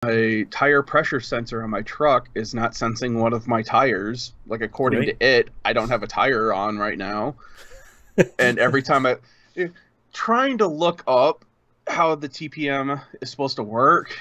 my tire pressure sensor on my truck is not sensing one of my tires. Like, according to it, I don't have a tire on right now. And every time trying to look up how the TPM is supposed to work,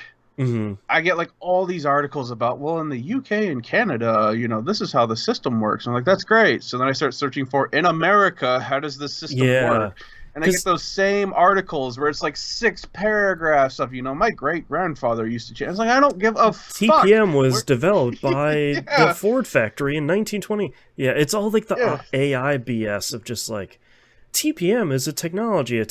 I get like all these articles about, well, in the UK and Canada, this is how the system works. I'm like, that's great. So then I start searching for, in America, how does this system work? And I get those same articles where it's like 6 paragraphs of, my great-grandfather used to change. It's like, I don't give a fuck. TPM was developed by the Ford factory in 1920. Yeah, it's all like the AI BS of just like, TPM is a technology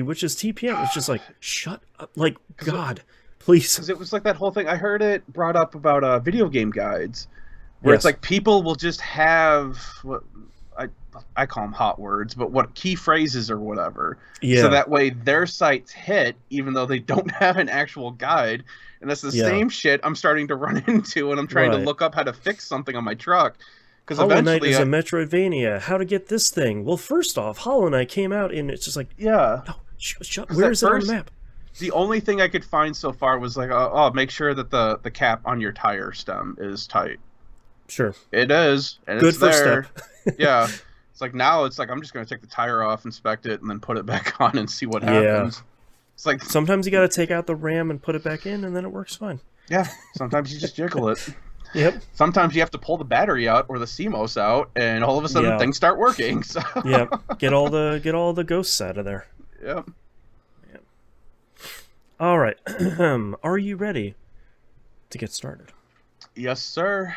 which is TPM. It's just like, shut up. Like, God, please. Because it was like that whole thing. I heard it brought up about video game guides, where it's like people will just have what I call them hot words, but what key phrases or whatever. Yeah. So that way their sites hit, even though they don't have an actual guide. And that's the same shit I'm starting to run into when I'm trying to look up how to fix something on my truck. Because Hollow Knight is a Metroidvania. How to get this thing? Well, first off, Hollow Knight came out and it's just like, no, shut. Where is it on the map? The only thing I could find so far was like, make sure that the cap on your tire stem is tight. Sure. It is, and good it's first there. Step. Yeah. It's like now it's like I'm just going to take the tire off, inspect it, and then put it back on and see what happens. It's like sometimes you got to take out the RAM and put it back in, and then it works fine. Yeah. Sometimes you just jiggle it. Yep. Sometimes you have to pull the battery out or the CMOS out, and all of a sudden things start working. So. Yep. Get all the ghosts out of there. Yep. All right. Are you ready to get started? Yes, sir.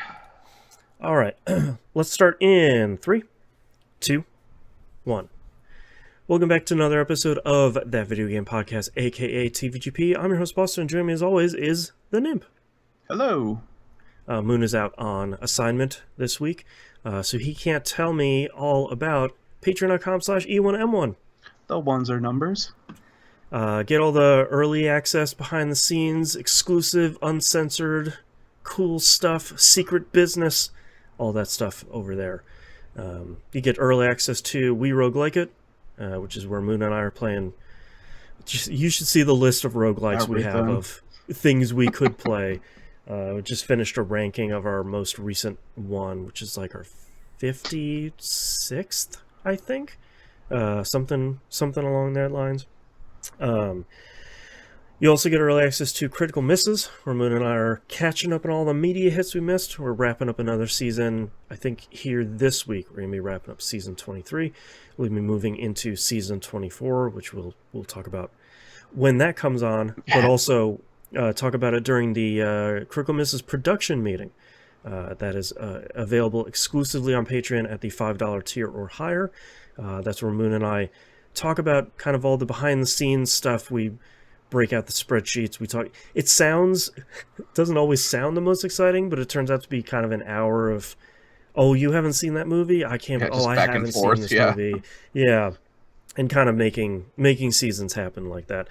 All right. Let's start in 3, 2, 1. Welcome back to another episode of That Video Game Podcast, aka TVGP. I'm your host, Boston, and joining me as always is the Nymph. Hello. Moon is out on assignment this week, so he can't tell me all about patreon.com/E1M1. The ones are numbers. Get all the early access, behind the scenes, exclusive, uncensored, cool stuff, secret business, all that stuff over there. You get early access to We Roguelike It, which is where Moon and I are playing. You should see the list of roguelikes we have of things we could play. We just finished a ranking of our most recent one, which is like our 56th, I think. Something along that lines. You also get early access to Critical Misses, where Moon and I are catching up on all the media hits we missed. We're wrapping up another season, I think here this week. We're going to be wrapping up season 23. We'll be moving into season 24, which we'll talk about when that comes on, but also talk about it during the Critical Misses production meeting. That is available exclusively on Patreon at the $5 tier or higher. That's where Moon and I talk about kind of all the behind-the-scenes stuff. We break out the spreadsheets. We talk. It doesn't always sound the most exciting, but it turns out to be kind of an hour of, oh, you haven't seen that movie? I can't. I haven't seen this movie. Yeah, and kind of making seasons happen like that.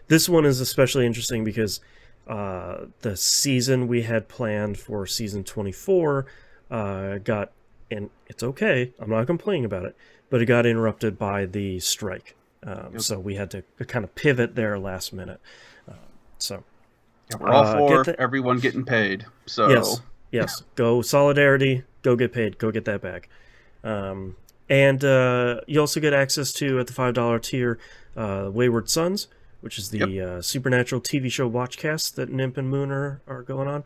This one is especially interesting because the season we had planned for season 24 got, and it's okay, I'm not complaining about it, but it got interrupted by the strike. So we had to kind of pivot there last minute. We're all for everyone getting paid. So yes. Go solidarity. Go get paid. Go get that back. And you also get access to, at the $5 tier, Wayward Sons, which is the Supernatural TV show watchcast that Nymph and Moon are going on.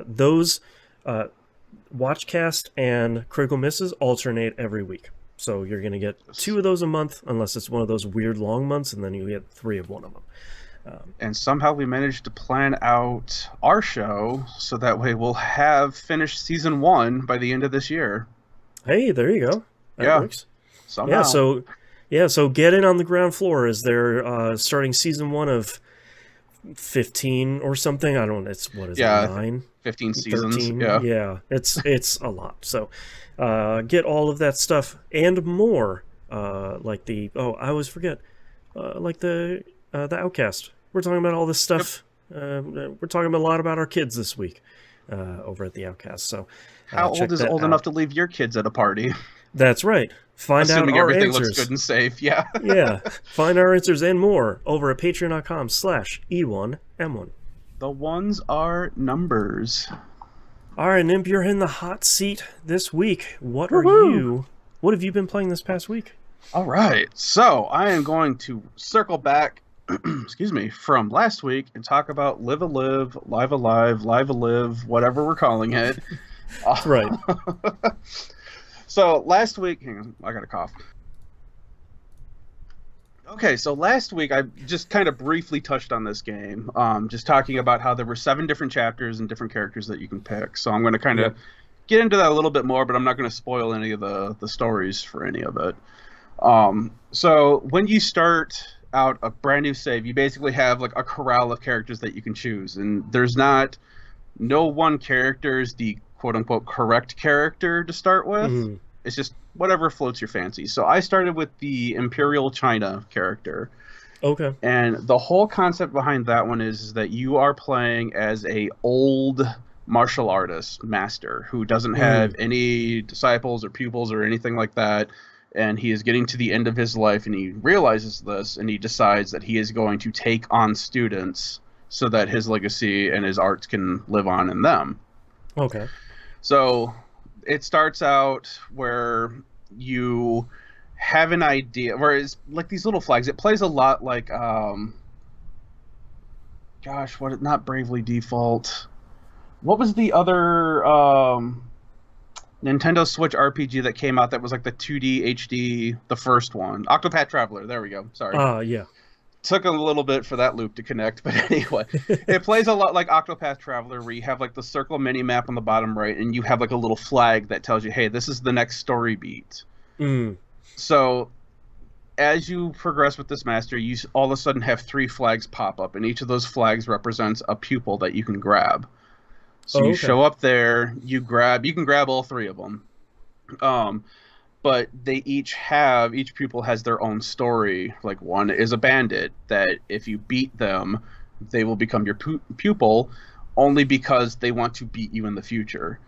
Those watchcast and Critical Misses alternate every week. So you're going to get 2 of those a month, unless it's one of those weird long months, and then you get 3 of one of them. And somehow we managed to plan out our show so that way we'll have finished season 1 by the end of this year. Hey, there you go. That works. Somehow. So get in on the ground floor as they're starting season 1 of 15 or something. I don't know. It 9? 15 seasons. 13? Yeah. It's a lot. So get all of that stuff and more. Like the I always forget. Like the Outcast. We're talking about all this stuff. We're talking a lot about our kids this week over at the Outcast. So how old is old enough to leave your kids at a party? That's right. Find out our everything answers. Looks good and safe. Yeah. Yeah. Find our answers and more over at patreon.com/E1M1. The ones are numbers. All right, Nimp, you're in the hot seat this week. What have you been playing this past week? All right, so I am going to circle back, excuse me, from last week and talk about Live a Live, Live a Live, Live a Live, whatever we're calling it. Right. So last week, hang on, I got a cough. Okay, so last week I just kind of briefly touched on this game, just talking about how there were 7 different chapters and different characters that you can pick. So I'm going to kind of get into that a little bit more, but I'm not going to spoil any of the stories for any of it. So when you start out a brand new save, you basically have like a corral of characters that you can choose, and there's no one character is the quote-unquote correct character to start with. Mm-hmm. It's just whatever floats your fancy. So I started with the Imperial China character. Okay. And the whole concept behind that one is that you are playing as a old martial artist master who doesn't have any disciples or pupils or anything like that. And he is getting to the end of his life, and he realizes this, and he decides that he is going to take on students so that his legacy and his arts can live on in them. Okay. So it starts out where you have an idea, where it's like these little flags. It plays a lot like, not Bravely Default. What was the other Nintendo Switch RPG that came out that was like the 2D HD, the first one? Octopath Traveler. There we go. Sorry. Yeah. Took a little bit for that loop to connect, but anyway, it plays a lot like Octopath Traveler, where you have like the circle mini map on the bottom right, and you have like a little flag that tells you, hey, this is the next story beat. So as you progress with this master, you all of a sudden have 3 flags pop up, and each of those flags represents a pupil that you can grab. So you show up there, you can grab all 3 of them. But they each pupil has their own story. Like, one is a bandit that if you beat them, they will become your pupil only because they want to beat you in the future.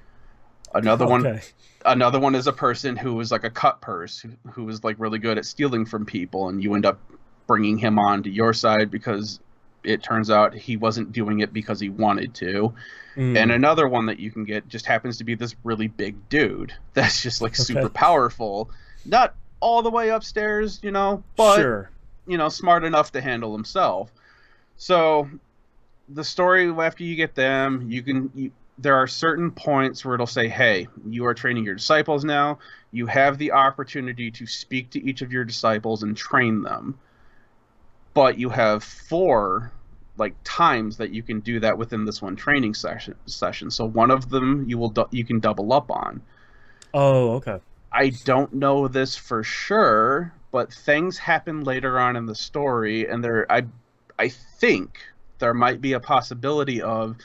Another one is a person who is like a cut purse, who is like really good at stealing from people, and you end up bringing him on to your side because it turns out he wasn't doing it because he wanted to. And another one that you can get just happens to be this really big dude that's just like super powerful. Not all the way upstairs, but smart enough to handle himself. So the story, after you get them, there are certain points where it'll say, hey, you are training your disciples now. You have the opportunity to speak to each of your disciples and train them. But you have 4 times that you can do that within this one training session. So one of them you can double up on. Oh, okay. I don't know this for sure, but things happen later on in the story, and I think there might be a possibility of,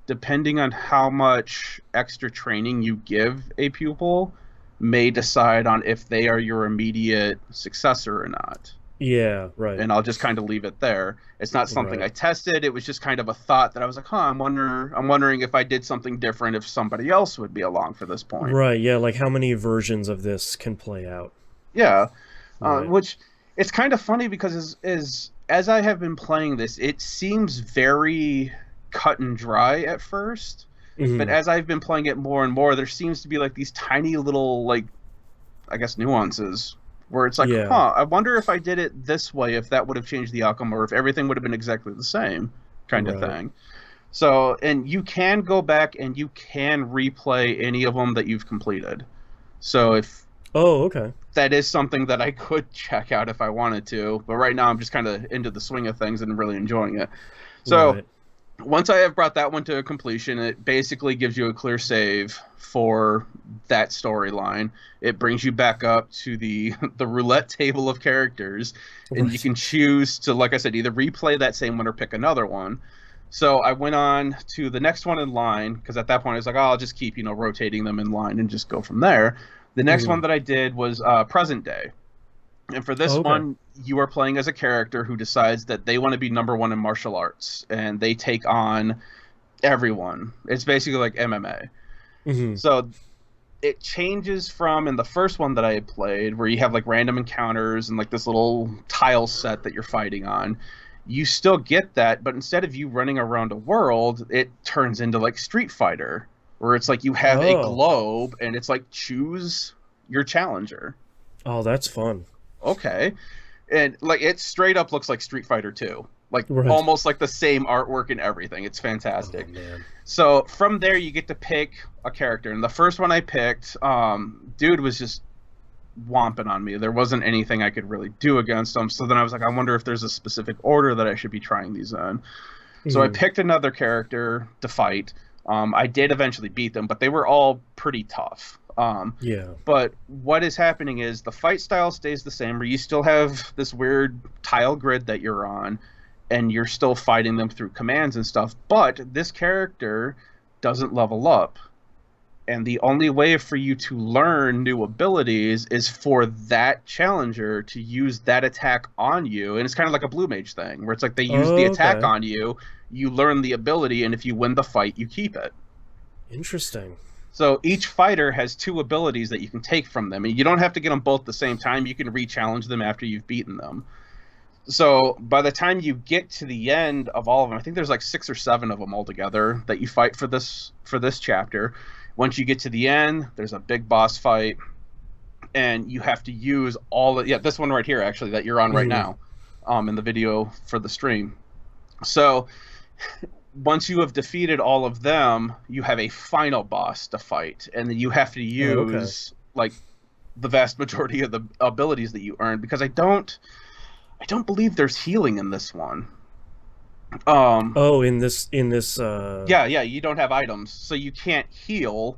depending on how much extra training you give a pupil, may decide on if they are your immediate successor or not. Yeah, right. And I'll just kind of leave it there. It's not something I tested. It was just kind of a thought that I was like, I'm wondering if I did something different, if somebody else would be along for this point. Right, yeah, like how many versions of this can play out. Yeah, which it's kind of funny because as I have been playing this, it seems very cut and dry at first. But as I've been playing it more and more, there seems to be like these tiny little, I guess, nuances where it's like, I wonder if I did it this way, if that would have changed the outcome, or if everything would have been exactly the same kind of thing. So, and you can go back and you can replay any of them that you've completed. So if that is something that I could check out if I wanted to, but right now I'm just kind of into the swing of things and really enjoying it. So once I have brought that one to completion, it basically gives you a clear save for that storyline. It brings you back up to the roulette table of characters, and you can choose to, like I said, either replay that same one or pick another one. So I went on to the next one in line, because at that point I was like, I'll just keep rotating them in line and just go from there. The next one that I did was present day. And for this one, you are playing as a character who decides that they want to be #1 in martial arts, and they take on everyone. It's basically like MMA. So it changes from, in the first one that I had played, where you have like random encounters and like this little tile set that you're fighting on. you still get that, but instead of you running around a world, it turns into like Street Fighter, where it's like you have a Oh. globe and it's like choose your challenger. Oh, that's fun. Okay. And like it straight up looks like Street Fighter 2. Like Right. almost like the same artwork and everything. It's fantastic. Oh, man. So from there you get to pick a character. And the first one I picked, dude was just whomping on me. There wasn't anything I could really do against him. So then I was like, I wonder if there's a specific order that I should be trying these in. So I picked another character to fight. I did eventually beat them, but they were all pretty tough. Yeah. But what is happening is the fight style stays the same, where you still have this weird tile grid that you're on, and you're still fighting them through commands and stuff. But this character doesn't level up. And the only way for you to learn new abilities is for that challenger to use that attack on you. And it's kind of like a blue mage thing, where it's like they use the attack on you, you learn the ability, and if you win the fight, you keep it. Interesting. So each fighter has 2 abilities that you can take from them. And you don't have to get them both at the same time. You can re-challenge them after you've beaten them. So by the time you get to the end of all of them, I think there's like 6 or 7 of them altogether that you fight for this chapter. Once you get to the end, there's a big boss fight, and you have to use all of, this one right here, actually, that you're on right now, in the video for the stream. So once you have defeated all of them, you have a final boss to fight, and then you have to use like the vast majority of the abilities that you earn, because I don't believe there's healing in this one. In this yeah, you don't have items, so you can't heal,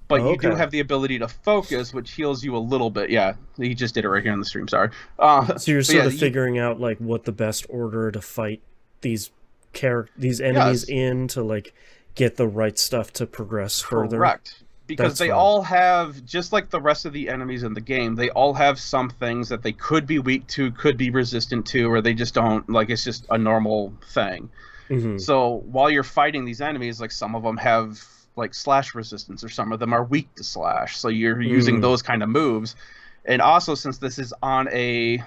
but you do have the ability to focus, which heals you a little bit. Yeah, he just did it right here on the stream, sorry. So you're sort of figuring out like what the best order to fight these enemies in, to like get the right stuff to progress further. Correct. Because they all have, just like the rest of the enemies in the game, they all have some things that they could be weak to, could be resistant to, or they just don't, like, it's just a normal thing. So while you're fighting these enemies, like, some of them have, like, slash resistance, or some of them are weak to slash, so you're using those kind of moves. And also, since this is on a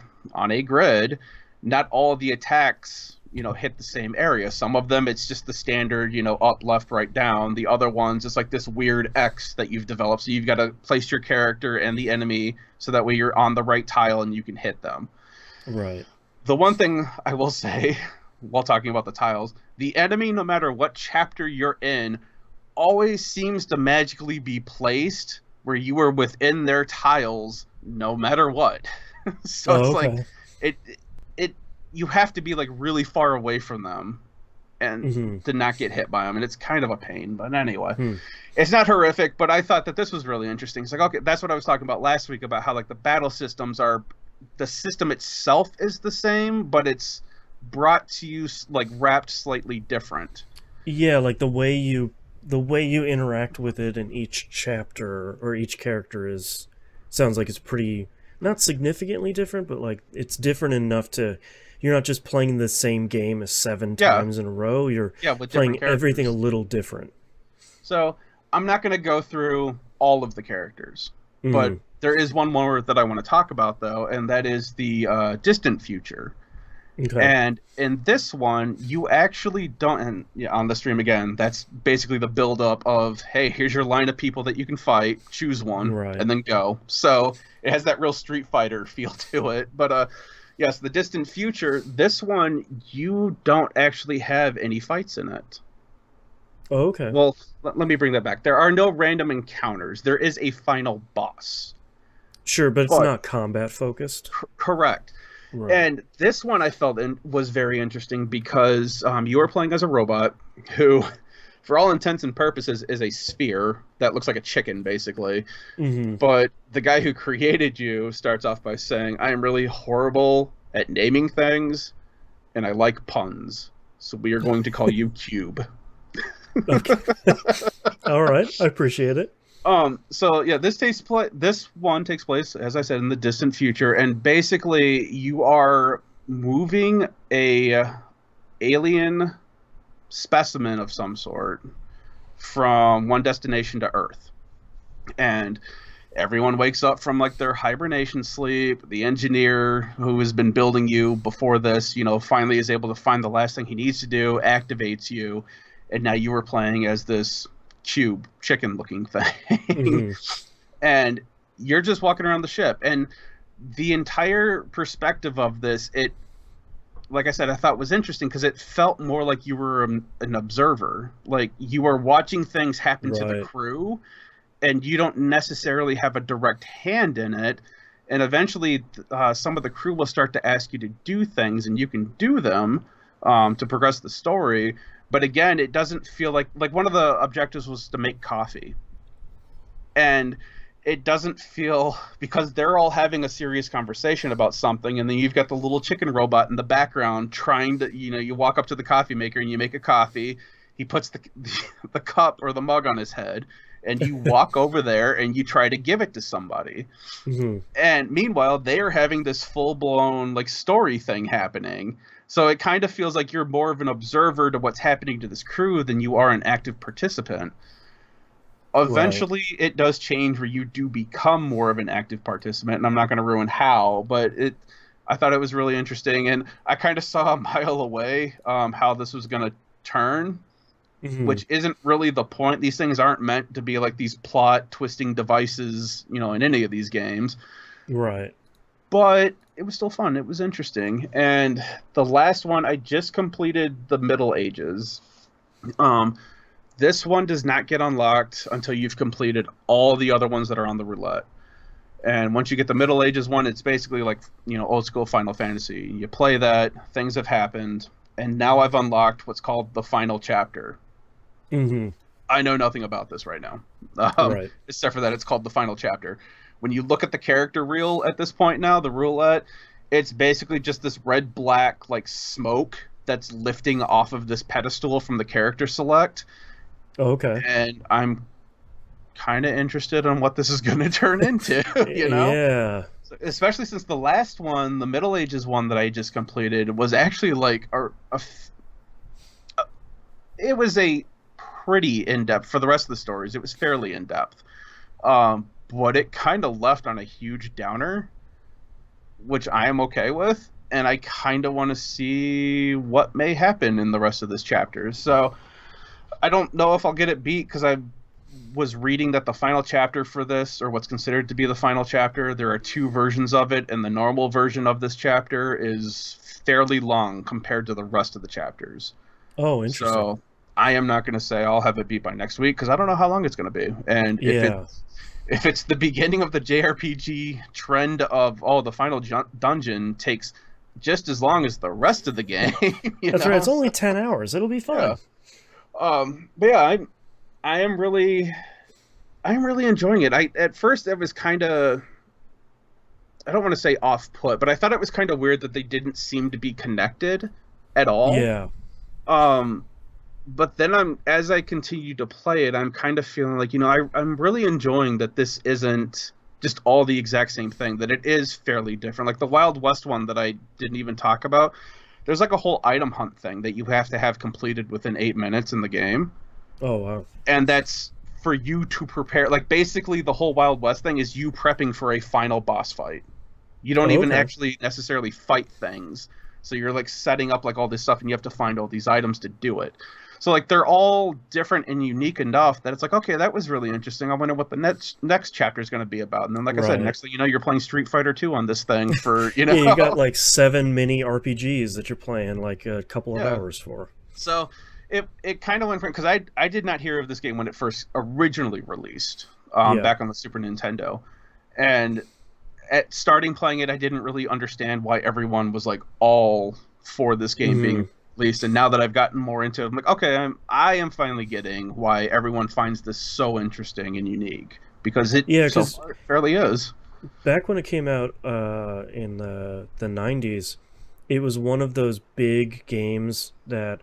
grid, not all the attacks, hit the same area. Some of them, it's just the standard, up, left, right, down. The other ones, it's like this weird X that you've developed. So you've got to place your character and the enemy so that way you're on the right tile and you can hit them. Right. The one thing I will say, while talking about the tiles, the enemy, no matter what chapter you're in, always seems to magically be placed where you are within their tiles, no matter what. So it's like, you have to be like really far away from them and to not get hit by them, and it's kind of a pain. But anyway, it's not horrific, but I thought that this was really interesting. It's like, okay, that's what I was talking about last week, about how like the battle systems are, the system itself is the same, but it's brought to you like wrapped slightly different. Yeah, like the way you interact with it in each chapter or each character sounds like it's pretty, not significantly different, but like it's different enough to, you're not just playing the same game as 7 times in a row. You're playing everything a little different. So I'm not going to go through all of the characters, but there is one more that I want to talk about, though, and that is the distant future. Okay. And in this one, you actually don't, and on the stream again, that's basically the build-up of, hey, here's your line of people that you can fight, choose one, and then go. So it has that real Street Fighter feel to it, but yes, the distant future, this one, you don't actually have any fights in it. Oh, okay. Well, let me bring that back. There are no random encounters. There is a final boss. Sure, but it's not combat focused. Correct. Right. And this one I felt was very interesting because you are playing as a robot who, for all intents and purposes, is a sphere that looks like a chicken, basically. But the guy who created you starts off by saying, I am really horrible at naming things, and I like puns, so we are going to call you Cube. Okay. All right, I appreciate it. So yeah, this one takes place, as I said, in the distant future, and basically you are moving a alien specimen of some sort from one destination to Earth. And everyone wakes up from like their hibernation sleep. The engineer who has been building you before this, finally is able to find the last thing he needs to do, activates you, and now you are playing as this cube chicken looking thing. Mm-hmm. And you're just walking around the ship. And the entire perspective of this, like I said, I thought was interesting because it felt more like you were an observer. Like you were watching things happen to the crew, and you don't necessarily have a direct hand in it. And eventually some of the crew will start to ask you to do things, and you can do them to progress the story. But again, it doesn't feel like one of the objectives was to make coffee. And it doesn't feel, because they're all having a serious conversation about something, and then you've got the little chicken robot in the background trying to, you walk up to the coffee maker and you make a coffee. He puts the cup or the mug on his head, and you walk over there and you try to give it to somebody. Mm-hmm. And meanwhile, they are having this full-blown like story thing happening. So it kind of feels like you're more of an observer to what's happening to this crew than you are an active participant. Eventually, it does change where you do become more of an active participant, and I'm not going to ruin how, but I thought it was really interesting, and I kind of saw a mile away how this was going to turn, mm-hmm. which isn't really the point. These things aren't meant to be like these plot-twisting devices, in any of these games. Right. But it was still fun. It was interesting. And the last one, I just completed the Middle Ages. This one does not get unlocked until you've completed all the other ones that are on the roulette. And once you get the Middle Ages one, it's basically like, old school Final Fantasy. You play that, things have happened, and now I've unlocked what's called the final chapter. Mm-hmm. I know nothing about this right now. Right. Except for that it's called the final chapter. When you look at the character reel at this point now, the roulette, it's basically just this red-black like smoke that's lifting off of this pedestal from the character select. Okay. And I'm kind of interested in what this is going to turn into, Yeah. Especially since the last one, the Middle Ages one that I just completed, was actually like it was a pretty in-depth, for the rest of the stories, it was fairly in-depth. But it kind of left on a huge downer, which I am okay with, and I kind of want to see what may happen in the rest of this chapter. So I don't know if I'll get it beat, because I was reading that the final chapter for this, or what's considered to be the final chapter, there are 2 versions of it, and the normal version of this chapter is fairly long compared to the rest of the chapters. Oh, interesting. So I am not going to say I'll have it beat by next week, because I don't know how long it's going to be. And if it's the beginning of the JRPG trend of, the final dungeon takes just as long as the rest of the game. That's right. It's only 10 hours. It'll be fun. Yeah. But yeah, I am really enjoying it. At first it was kind of, I don't want to say off-put, but I thought it was kind of weird that they didn't seem to be connected at all. Yeah. But then as I continue to play it, I'm kind of feeling like, I'm really enjoying that this isn't just all the exact same thing, that it is fairly different. Like the Wild West one that I didn't even talk about, there's like a whole item hunt thing that you have to have completed within 8 minutes in the game. Oh, wow. And that's for you to prepare. Like basically the whole Wild West thing is you prepping for a final boss fight. You don't even actually necessarily fight things. So you're like setting up like all this stuff, and you have to find all these items to do it. So like they're all different and unique enough that it's like, okay, that was really interesting. I wonder what the next chapter is going to be about. And then, like I said, next thing you know, you're playing Street Fighter 2 on this thing for, Yeah, you got like 7 mini RPGs that you're playing like a couple of hours for. So it kind of went from, because I did not hear of this game when it first originally released back on the Super Nintendo. And at starting playing it, I didn't really understand why everyone was like all for this game being released. And now that I've gotten more into it, I'm like, okay, I am finally getting why everyone finds this so interesting and unique, because it so far fairly is. Back when it came out in the 90s, it was one of those big games that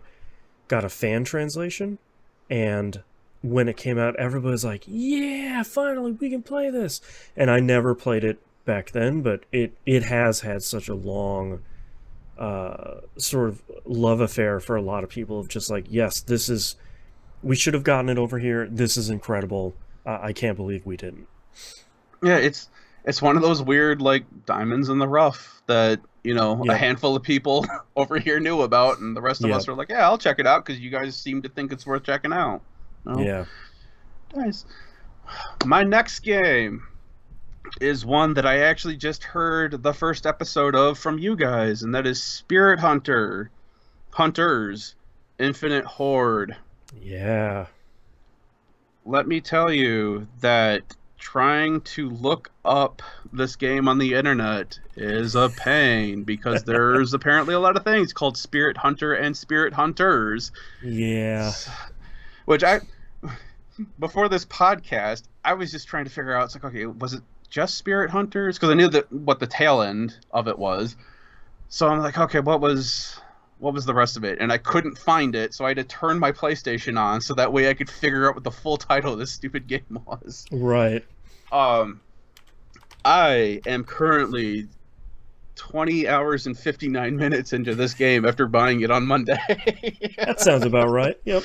got a fan translation, and when it came out, everybody was like, yeah, finally we can play this. And I never played it back then, but it has had such a long sort of love affair for a lot of people, of just like, yes, we should have gotten it over here, this is incredible, I can't believe we didn't. Yeah, it's one of those weird like diamonds in the rough that, you know, a Yep. handful of people over here knew about, and the rest of us Yep. are like, yeah, I'll check it out because you guys seem to think it's worth checking out. Oh, Yeah. nice. My next game is one that I actually just heard the first episode of from you guys, and that is Spirit Hunters Infinite Horde. Yeah. Let me tell you that trying to look up this game on the internet is a pain because there's apparently a lot of things called Spirit Hunter and Spirit Hunters. Yeah. Which before this podcast, I was just trying to figure out, it's like, okay, was it just Spirit Hunters? Because I knew what the tail end of it was. So I'm like, okay, what was the rest of it? And I couldn't find it, so I had to turn my PlayStation on so that way I could figure out what the full title of this stupid game was. Right. I am currently 20 hours and 59 minutes into this game after buying it on Monday. That sounds about right. Yep.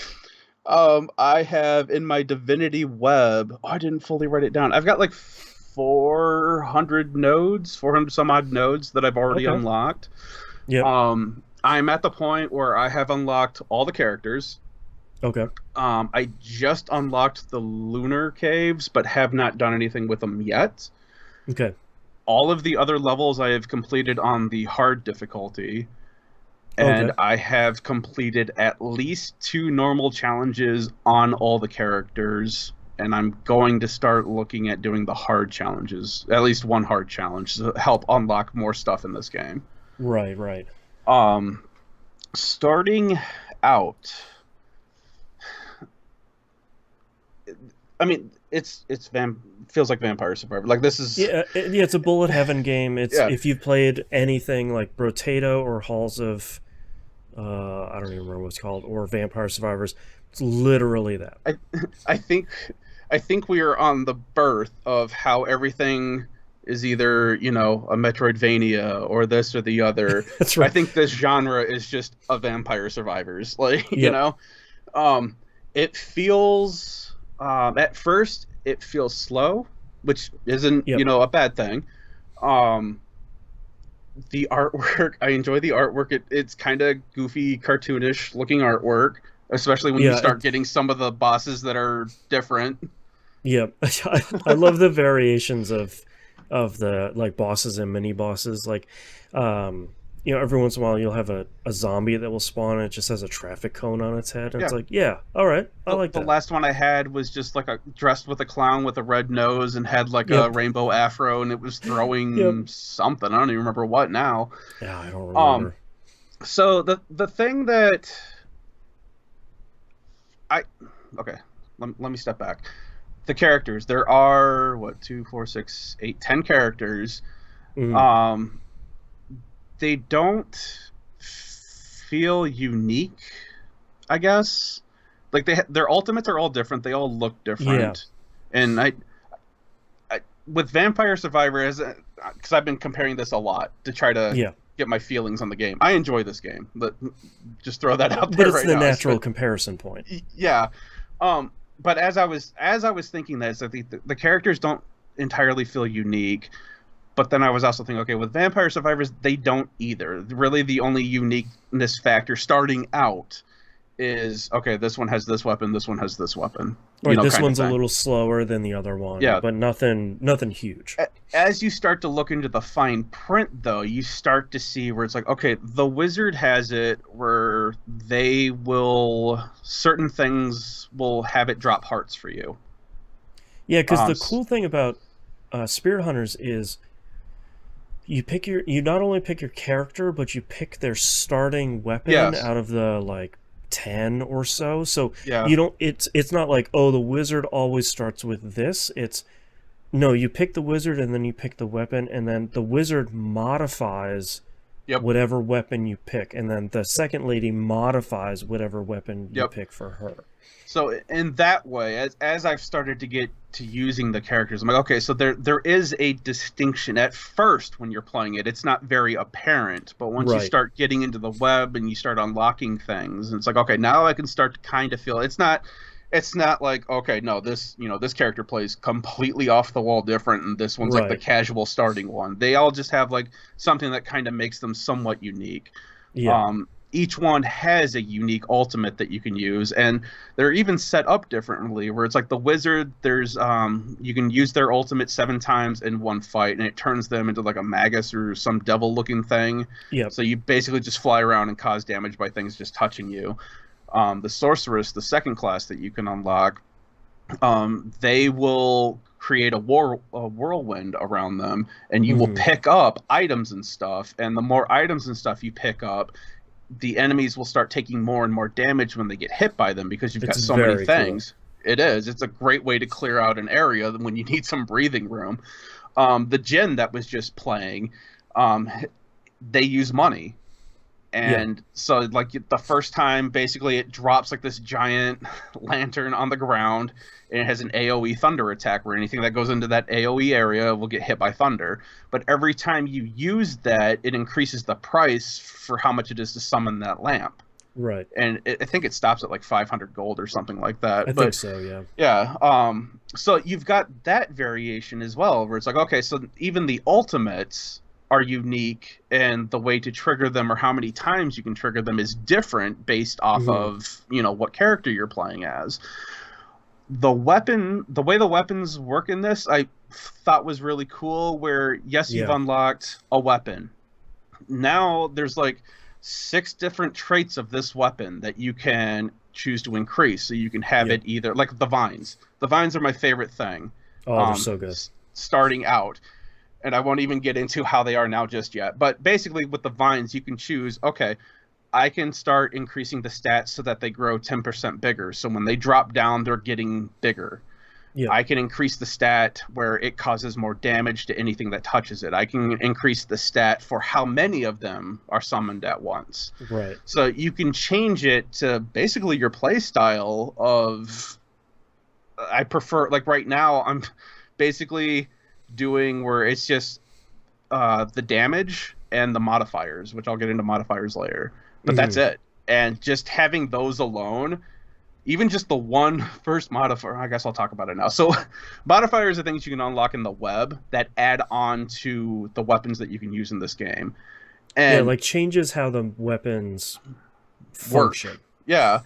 I have in my Divinity web, I didn't fully write it down. I've got like 400 some odd nodes that I've already unlocked. Yep. I'm at the point where I have unlocked all the characters. Okay. I just unlocked the lunar caves, but have not done anything with them yet. Okay. All of the other levels I have completed on the hard difficulty. And I have completed at least 2 normal challenges on all the characters. And I'm going to start looking at doing the hard challenges, at least one hard challenge, to help unlock more stuff in this game. Right, right. Starting out, I mean, feels like Vampire Survivor. Like, this is it's a bullet heaven game. It's if you've played anything like Brotato or Halls of I don't even remember what it's called, or Vampire Survivors, it's literally that. I think we are on the birth of how everything is either, you know, a Metroidvania or this or the other. That's right. I think this genre is just a Vampire Survivors. Like, Yep. you know, it feels at first it feels slow, which isn't you know, a bad thing. The artwork, I enjoy the artwork. It's kind of goofy, cartoonish looking artwork, especially when you start getting some of the bosses that are different. Yeah, I love the variations of the like bosses and mini bosses. Like, you know, every once in a while you'll have a zombie that will spawn and it just has a traffic cone on its head. And it's like, all right, I like that. The last one I had was just like dressed with a clown with a red nose and had like a rainbow afro, and it was throwing something. I don't even remember what now. Yeah, I don't remember. So the thing that let me step back. The characters, there are 2, 4, 6, 8, 10 characters. Mm-hmm. They don't feel unique, I guess. Like their ultimates are all different. They all look different. Yeah. And I with Vampire Survivor, because I've been comparing this a lot to try to get my feelings on the game. I enjoy this game, but just throw that out there right now. But it's the natural comparison point. Yeah. But as I was thinking this, I think the characters don't entirely feel unique. But then I was also thinking, okay, with Vampire Survivors, they don't either. Really, the only uniqueness factor starting out is, okay, this one has this weapon, this one has this weapon. Right, this one's a little slower than the other one, but nothing huge. As you start to look into the fine print, though, you start to see where it's like, okay, the wizard has it where certain things will have it drop hearts for you. Yeah, because the cool thing about Spirit Hunters is you not only pick your character, but you pick their starting weapon out of the like 10 or so. So you don't. It's not like, oh, the wizard always starts with this. No, you pick the wizard and then you pick the weapon, and then the wizard modifies whatever weapon you pick, and then the second lady modifies whatever weapon you pick for her. So in that way, as I've started to get to using the characters, I'm like, okay, so there is a distinction. At first, when you're playing it, it's not very apparent, but once you start getting into the web and you start unlocking things, it's like, okay, now I can start to kind of feel it's not it's not like, okay, no, this character plays completely off the wall different, and this one's like the Right. casual starting one. They all just have like something that kind of makes them somewhat unique. Yeah. Each one has a unique ultimate that you can use, and they're even set up differently. Where it's like the wizard, there's you can use their ultimate 7 times in one fight, and it turns them into like a magus or some devil-looking thing. Yep. So you basically just fly around and cause damage by things just touching you. The sorceress, the second class that you can unlock, they will create a whirlwind around them, and you will pick up items and stuff. And the more items and stuff you pick up, the enemies will start taking more and more damage when they get hit by them because you've got so many things. Cool. It is. It's a great way to clear out an area when you need some breathing room. The Jinn that was just playing, they use money. And so, like, the first time, basically, it drops, like, this giant lantern on the ground, and it has an AoE thunder attack, where anything that goes into that AoE area will get hit by thunder. But every time you use that, it increases the price for how much it is to summon that lamp. Right. And I think it stops at, like, 500 gold or something like that. I think so, yeah. Yeah. So you've got that variation as well, where it's like, okay, so even the ultimates are unique, and the way to trigger them or how many times you can trigger them is different based off of, what character you're playing as. The way the weapons work in this, I thought was really cool, where, yes, you've unlocked a weapon. Now there's like 6 different traits of this weapon that you can choose to increase. So you can have it either, like the vines. The vines are my favorite thing. Oh, they're so good. Starting out. And I won't even get into how they are now just yet. But basically, with the vines, you can choose, okay, I can start increasing the stats so that they grow 10% bigger. So when they drop down, they're getting bigger. Yeah. I can increase the stat where it causes more damage to anything that touches it. I can increase the stat for how many of them are summoned at once. Right. So you can change it to basically your play style of... I prefer... Like, right now, I'm basically doing where it's just the damage and the modifiers, which I'll get into modifiers later, but that's it. And just having those alone, even just the one first modifier, I guess I'll talk about it now. So modifiers are things you can unlock in the web that add on to the weapons that you can use in this game, and like changes how the weapons function. Work. Yeah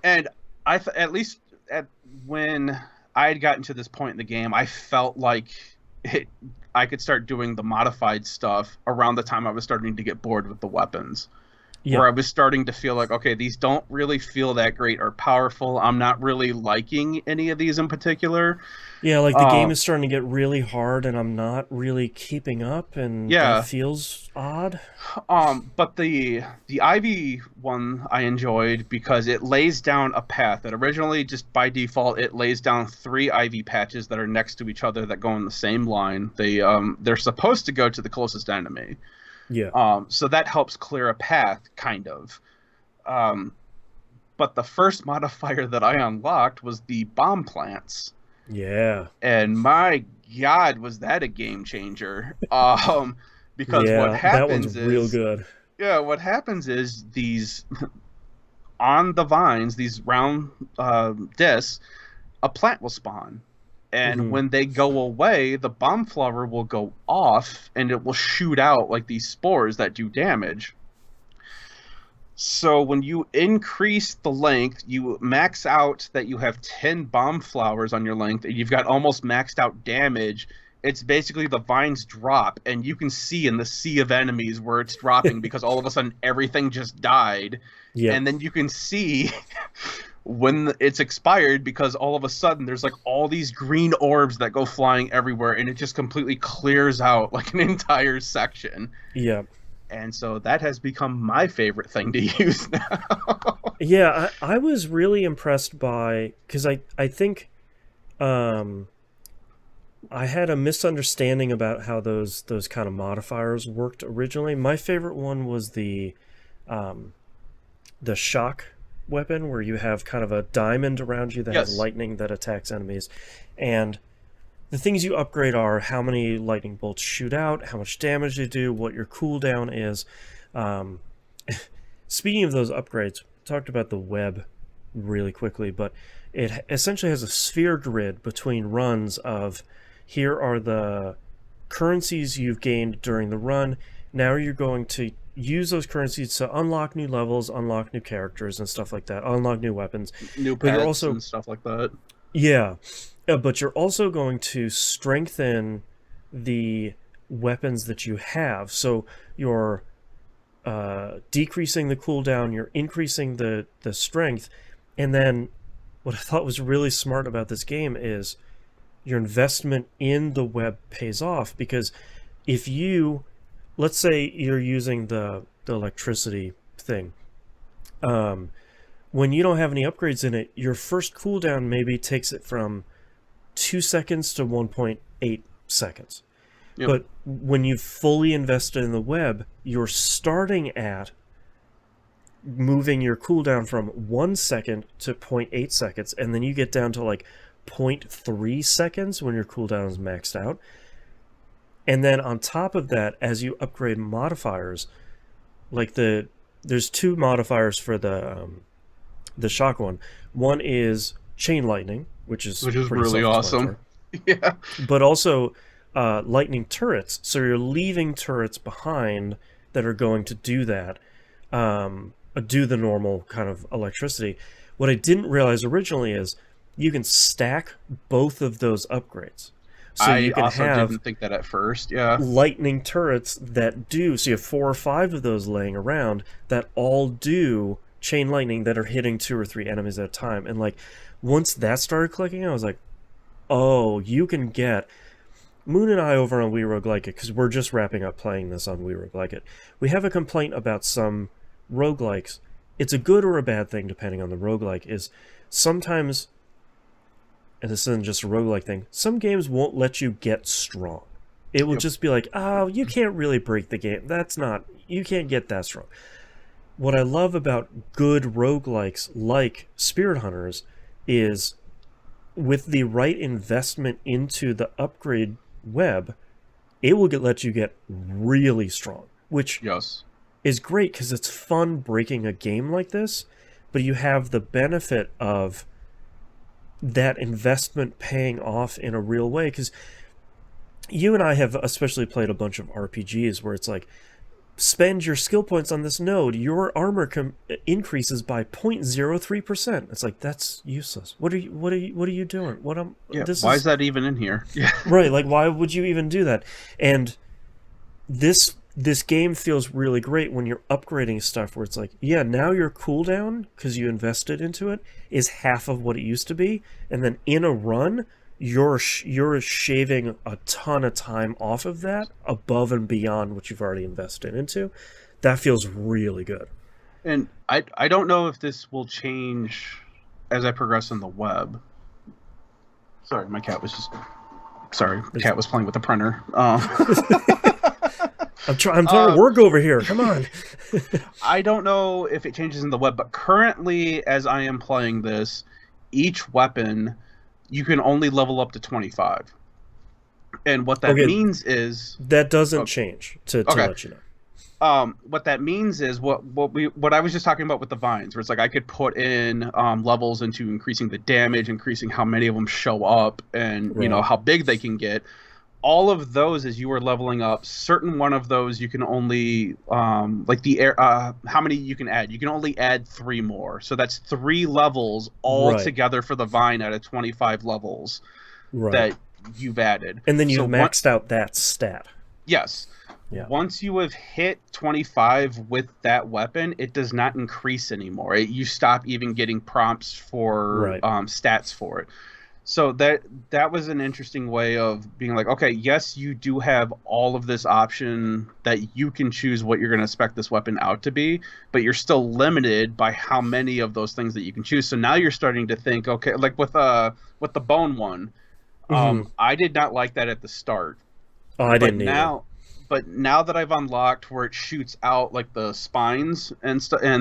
And at least when I had gotten to this point in the game, I felt like I could start doing the modified stuff around the time I was starting to get bored with the weapons. Where I was starting to feel like, okay, these don't really feel that great or powerful. I'm not really liking any of these in particular. Yeah, like the game is starting to get really hard, and I'm not really keeping up, and it feels odd. But the Ivy one I enjoyed because it lays down a path that originally, just by default, it lays down 3 Ivy patches that are next to each other that go in the same line. They're supposed to go to the closest enemy. Yeah. So that helps clear a path, kind of. But the first modifier that I unlocked was the bomb plants. Yeah. And my God, was that a game changer? Because what happens that one's real good. Yeah, what happens is these on the vines, these round discs, a plant will spawn. And when they go away, the bomb flower will go off, and it will shoot out like these spores that do damage. So when you increase the length, you max out that you have 10 bomb flowers on your length, and you've got almost maxed out damage. It's basically the vines drop, and you can see in the sea of enemies where it's dropping because all of a sudden everything just died. Yeah. And then you can see... when it's expired, because all of a sudden there's like all these green orbs that go flying everywhere, and it just completely clears out like an entire section. Yeah. And so that has become my favorite thing to use now. Yeah, I was really impressed by, because I think I had a misunderstanding about how those kind of modifiers worked originally. My favorite one was the shock weapon, where you have kind of a diamond around you that has lightning that attacks enemies, and the things you upgrade are how many lightning bolts shoot out, how much damage they do, what your cooldown is. Speaking of those upgrades, we talked about the web really quickly, but it essentially has a sphere grid between runs of, here are the currencies you've gained during the run. Now you're going to use those currencies to unlock new levels, unlock new characters and stuff like that, unlock new weapons. New pets and stuff like that. Yeah. But you're also going to strengthen the weapons that you have. So you're decreasing the cooldown, you're increasing the strength. And then what I thought was really smart about this game is your investment in the web pays off, because if you, let's say you're using the electricity thing, when you don't have any upgrades in it, your first cooldown maybe takes it from 2 seconds to 1.8 seconds. Yep. But when you've fully invested in the web, you're starting at moving your cooldown from 1 second to 0.8 seconds, and then you get down to like 0.3 seconds when your cooldown is maxed out. And then on top of that, as you upgrade modifiers, like there's 2 modifiers for the shock one. One is chain lightning, which is really awesome. Yeah. But also lightning turrets. So you're leaving turrets behind that are going to do that, do the normal kind of electricity. What I didn't realize originally is you can stack both of those upgrades. So you can have didn't think that at first. Yeah. Lightning turrets that do, so you have 4 or 5 of those laying around that all do chain lightning, that are hitting 2 or 3 enemies at a time. And like once that started clicking, I was like, oh, you can get... Moon and I over on We Roguelike It, because we're just wrapping up playing this on We Roguelike It, we have a complaint about some roguelikes. It's a good or a bad thing depending on the roguelike, is sometimes, and this isn't just a roguelike thing, some games won't let you get strong. It will just be like, oh, you can't really break the game. You can't get that strong. What I love about good roguelikes like Spirit Hunters is with the right investment into the upgrade web, it will let you get really strong, which is great because it's fun breaking a game like this, but you have the benefit of that investment paying off in a real way, because you and I have especially played a bunch of RPGs where it's like, spend your skill points on this node, your armor increases by 0.03%. It's like, that's useless. What are you doing? Why is that even in here? Yeah. Right, like why would you even do that? And this game feels really great when you're upgrading stuff where it's like, yeah, now your cooldown, because you invested into it, is half of what it used to be, and then in a run you're shaving a ton of time off of that above and beyond what you've already invested into. That feels really good. And I don't know if this will change as I progress in the web. Sorry, my cat was just... Sorry, the cat was playing with the printer. I'm trying to work over here. Come on. I don't know if it changes in the web, but currently, as I am playing this, each weapon... you can only level up to 25. And what that means is... That doesn't change, to let you know. What that means is what I was just talking about with the vines, where it's like I could put in levels into increasing the damage, increasing how many of them show up, and you know how big they can get. All of those, as you are leveling up, certain one of those you can only like the air. How many you can add? You can only add 3 more. So that's 3 levels all together for the vine out of 25 levels that you've added. And then you've maxed out that stat. Yes. Yeah. Once you have hit 25 with that weapon, it does not increase anymore. You stop even getting prompts for stats for it. So that was an interesting way of being like, okay, yes, you do have all of this option that you can choose what you're going to spec this weapon out to be, but you're still limited by how many of those things that you can choose. So now you're starting to think, okay, like with the bone one, I did not like that at the start. Oh, I didn't either. But now that I've unlocked where it shoots out like the spines and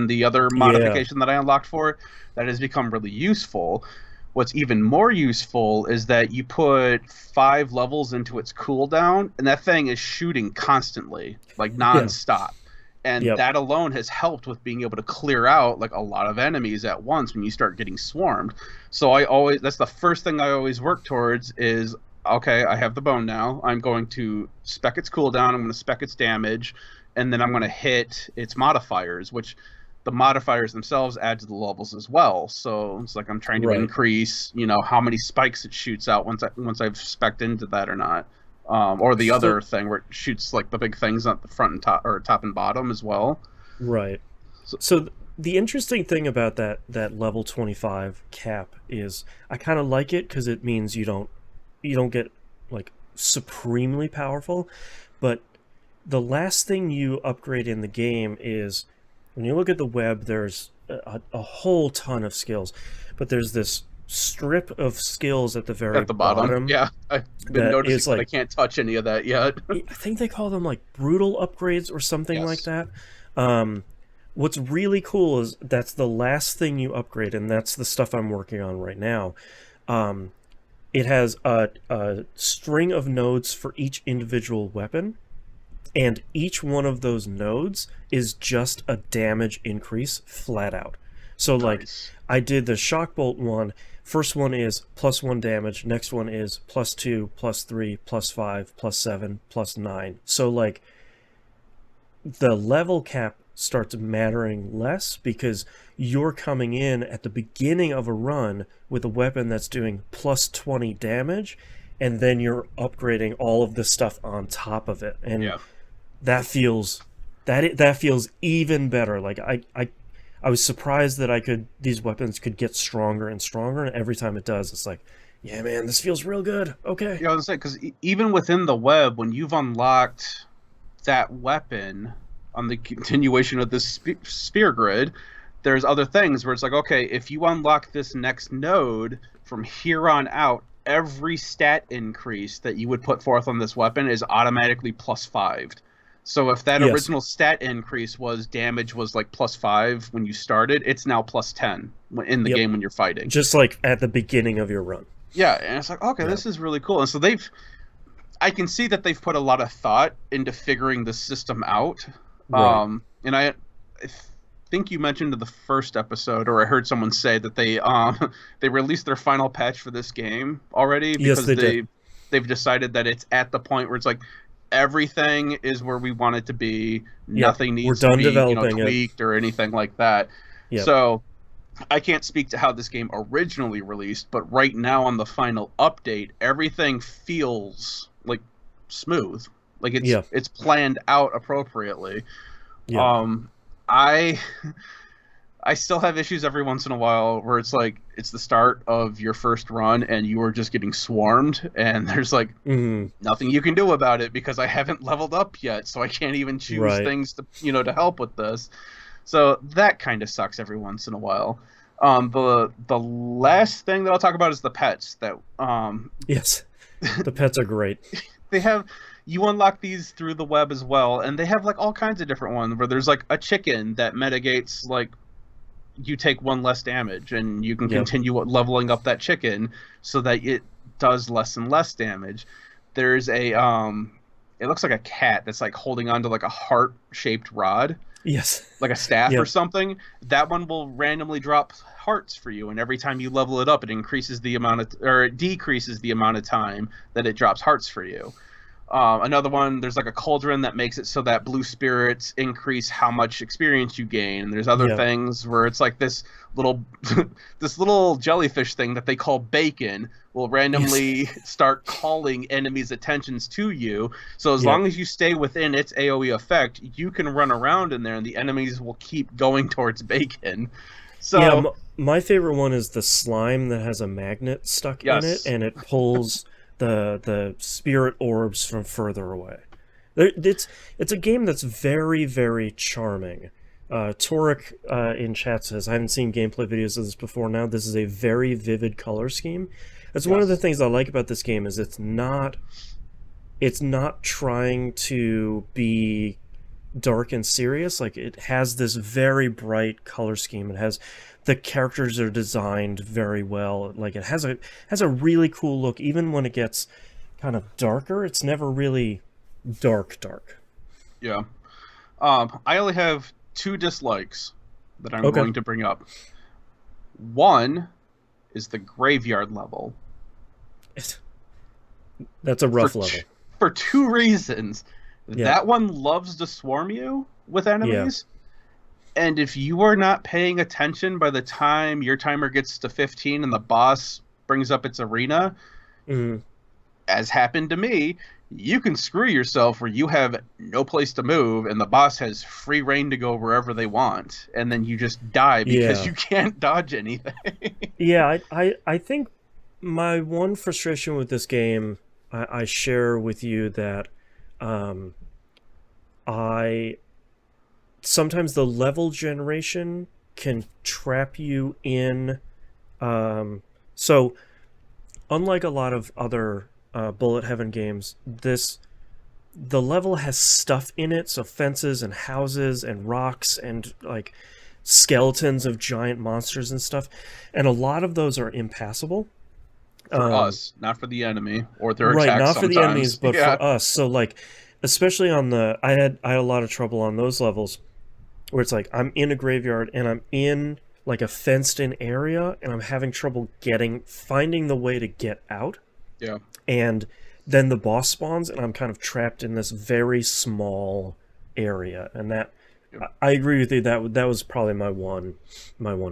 the other modification that I unlocked for it, that has become really useful. What's even more useful is that you put 5 levels into its cooldown, and that thing is shooting constantly, like nonstop. And that alone has helped with being able to clear out like a lot of enemies at once when you start getting swarmed. So that's the first thing I always work towards is, okay, I have the bone now. I'm going to spec its cooldown. I'm going to spec its damage, and then I'm going to hit its modifiers, which the modifiers themselves add to the levels as well. So it's like I'm trying to increase, how many spikes it shoots out once I've spec'd into that or not. Or the other thing where it shoots like the big things at the front and top, or top and bottom as well. Right. So the interesting thing about that level 25 cap is I kind of like it because it means you don't get like supremely powerful, but the last thing you upgrade in the game is when you look at the web, there's a whole ton of skills, but there's this strip of skills at the very bottom. Yeah, I've been noticing that I can't touch any of that yet. I think they call them like brutal upgrades or something like that. What's really cool is that's the last thing you upgrade, and that's the stuff I'm working on right now. It has a string of nodes for each individual weapon, and each one of those nodes is just a damage increase flat out. So like I did the shock bolt one. First one is +1 damage. Next one is +2, +3, +5, +7, +9. So like the level cap starts mattering less because you're coming in at the beginning of a run with a weapon that's doing +20 damage, and then you're upgrading all of the stuff on top of it, and that feels even better. Like I was surprised that these weapons could get stronger and stronger, and every time it does, it's like, yeah, man, this feels real good. Okay. Yeah, I was gonna say, because even within the web, when you've unlocked that weapon on the continuation of this sphere grid, there's other things where it's like, okay, if you unlock this next node from here on out, every stat increase that you would put forth on this weapon is automatically +5. So if that original stat increase was damage was like +5 when you started, it's now +10 in the game when you're fighting. Just like at the beginning of your run. Yeah, and it's like, okay, this is really cool. And so I can see that they've put a lot of thought into figuring the system out. Right. And I think you mentioned in the first episode, or I heard someone say that they released their final patch for this game already because they've decided that it's at the point where it's like, everything is where we want it to be. Nothing needs to be tweaked or anything like that. So I can't speak to how this game originally released, but right now on the final update, everything feels like smooth. Like it's planned out appropriately. I still have issues every once in a while where it's like it's the start of your first run and you are just getting swarmed, and there's like nothing you can do about it because I haven't leveled up yet, so I can't even choose things to to help with this. So that kind of sucks every once in a while. The last thing that I'll talk about is the pets. Yes, the pets are great. You unlock these through the web as well, and they have like all kinds of different ones where there's like a chicken that mitigates like you take 1 less damage, and you can continue leveling up that chicken so that it does less and less damage. There's it looks like a cat that's like holding onto like a heart-shaped rod. Yes. Like a staff or something. That one will randomly drop hearts for you, and every time you level it up, it increases the amount it decreases the amount of time that it drops hearts for you. Another one, there's like a cauldron that makes it so that blue spirits increase how much experience you gain. And there's other things where it's like this little jellyfish thing that they call bacon will randomly start calling enemies' attentions to you. So as long as you stay within its AoE effect, you can run around in there and the enemies will keep going towards bacon. So my favorite one is the slime that has a magnet stuck in it, and it pulls the spirit orbs from further away. It's a game that's very, very charming. Torek in chat says, I haven't seen gameplay videos of this before now. This is a very vivid color scheme. That's one of the things I like about this game is it's not trying to be dark and serious. Like, it has this very bright color scheme. It has the characters are designed very well. Like, it has a really cool look. Even when it gets kind of darker, it's never really dark. Yeah. I only have two dislikes that I'm Okay. going to bring up. One is the graveyard level. That's a For rough level. for two reasons. Yeah. That one loves to swarm you with Yeah. enemies, and if you are not paying attention by the time your timer gets to 15 and the boss brings up its arena, Mm, as happened to me, you can screw yourself where you have no place to move and the boss has free reign to go wherever they want, and then you just die because yeah. you can't dodge anything. Yeah. I think my one frustration with this game, I share with you that um, I sometimes the level generation can trap you in. So unlike a lot of other bullet heaven games, the level has stuff in it, so fences and houses and rocks and like skeletons of giant monsters and stuff, and a lot of those are impassable. For us, not for the enemy or their Right, attacks not for the enemies, sometimes. but Yeah. for us. So like, especially on the, I had a lot of trouble on those levels where it's like I'm in a graveyard and I'm in like a fenced in area and I'm having trouble finding the way to get out. Yeah. And then the boss spawns and I'm kind of trapped in this very small area. And that, Yeah. I agree with you, that was probably my one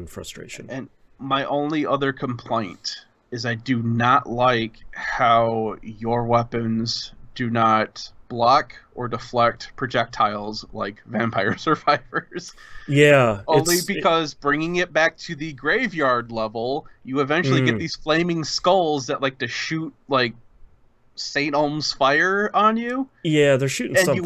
frustration. And my only other complaint is I do not like how your weapons do not block or deflect projectiles like vampire survivors. Yeah, Only because bringing it back to the graveyard level, you eventually get these flaming skulls that like to shoot like Saint Ohm's fire on you. yeah, they're shooting And something,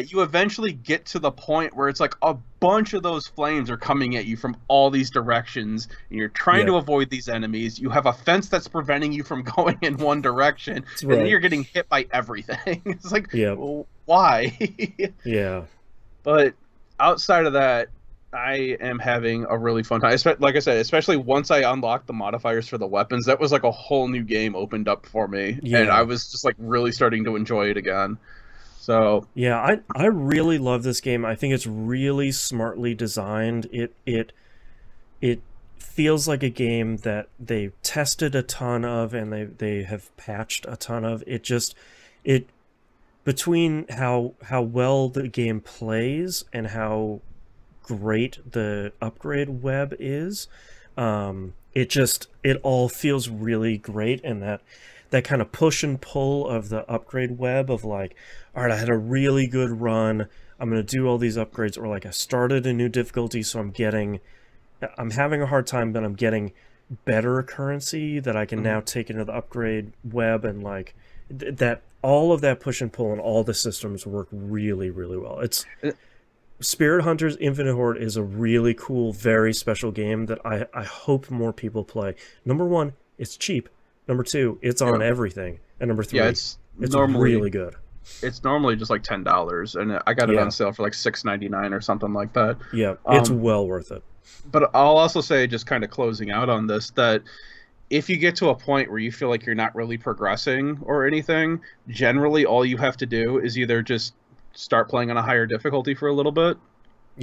you eventually get to the point where it's like a bunch of those flames are coming at you from all these directions, and you're trying Yeah. to avoid these enemies. You have a fence that's preventing you from going in one direction, That's and then right. you're getting hit by everything. It's like, Yeah. well, why? Yeah. But outside of that, I am having a really fun time. Like I said, especially once I unlocked the modifiers for the weapons, that was like a whole new game opened up for me, and I Yeah. was just like really starting to enjoy it again. So Yeah, I really love this game. I think it's really smartly designed. It feels like a game that they tested a ton of and they have patched a ton of. It between how well the game plays and how great the upgrade web is, it all feels really great, and that kind of push and pull of the upgrade web of like, all right, I had a really good run, I'm going to do all these upgrades, or like I started a new difficulty, so I'm having a hard time, but I'm getting better currency that I can now take into the upgrade web, and like that all of that push and pull and all the systems work really, really well. It's Spirit Hunters Infinite Horde is a really cool, very special game that I hope more people play. Number one, it's cheap. Number two, it's on everything. And number three, it's normally really good. It's normally just like $10, and I got it on sale for like $6.99 or something like that. Yeah, it's well worth it. But I'll also say, just kind of closing out on this, that if you get to a point where you feel like you're not really progressing or anything, generally all you have to do is either just start playing on a higher difficulty for a little bit,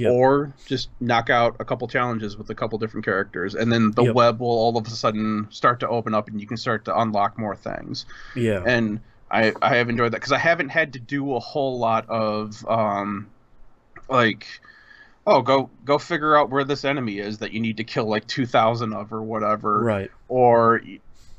or just knock out a couple challenges with a couple different characters, and then the web will all of a sudden start to open up and you can start to unlock more things. Yeah. And I have enjoyed that because I haven't had to do a whole lot of like, oh, go figure out where this enemy is that you need to kill like 2,000 of or whatever, right? Or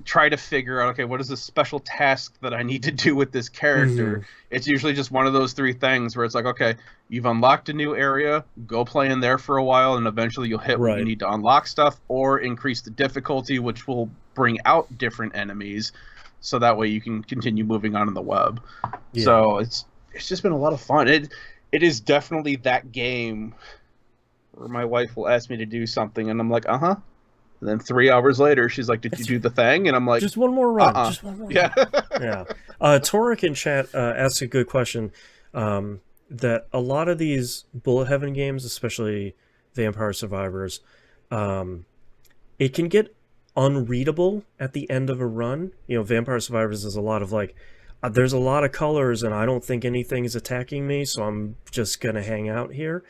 try to figure out, okay, what is the special task that I need to do with this character? It's usually just one of those three things where it's like, okay, you've unlocked a new area, go play in there for a while, and eventually you'll hit where you need to unlock stuff, or increase the difficulty, which will bring out different enemies, so that way you can continue moving on in the web. So it's just been a lot of fun. It is definitely that game where my wife will ask me to do something, and I'm like, uh-huh. And then 3 hours later, she's like, "Did you do the thing?" And I'm like, "Just one more run, just one more." Yeah, yeah. Torek in chat asked a good question. That a lot of these bullet heaven games, especially Vampire Survivors, it can get unreadable at the end of a run. You know, Vampire Survivors is a lot of like, There's a lot of colors, and I don't think anything's attacking me, so I'm just gonna hang out here.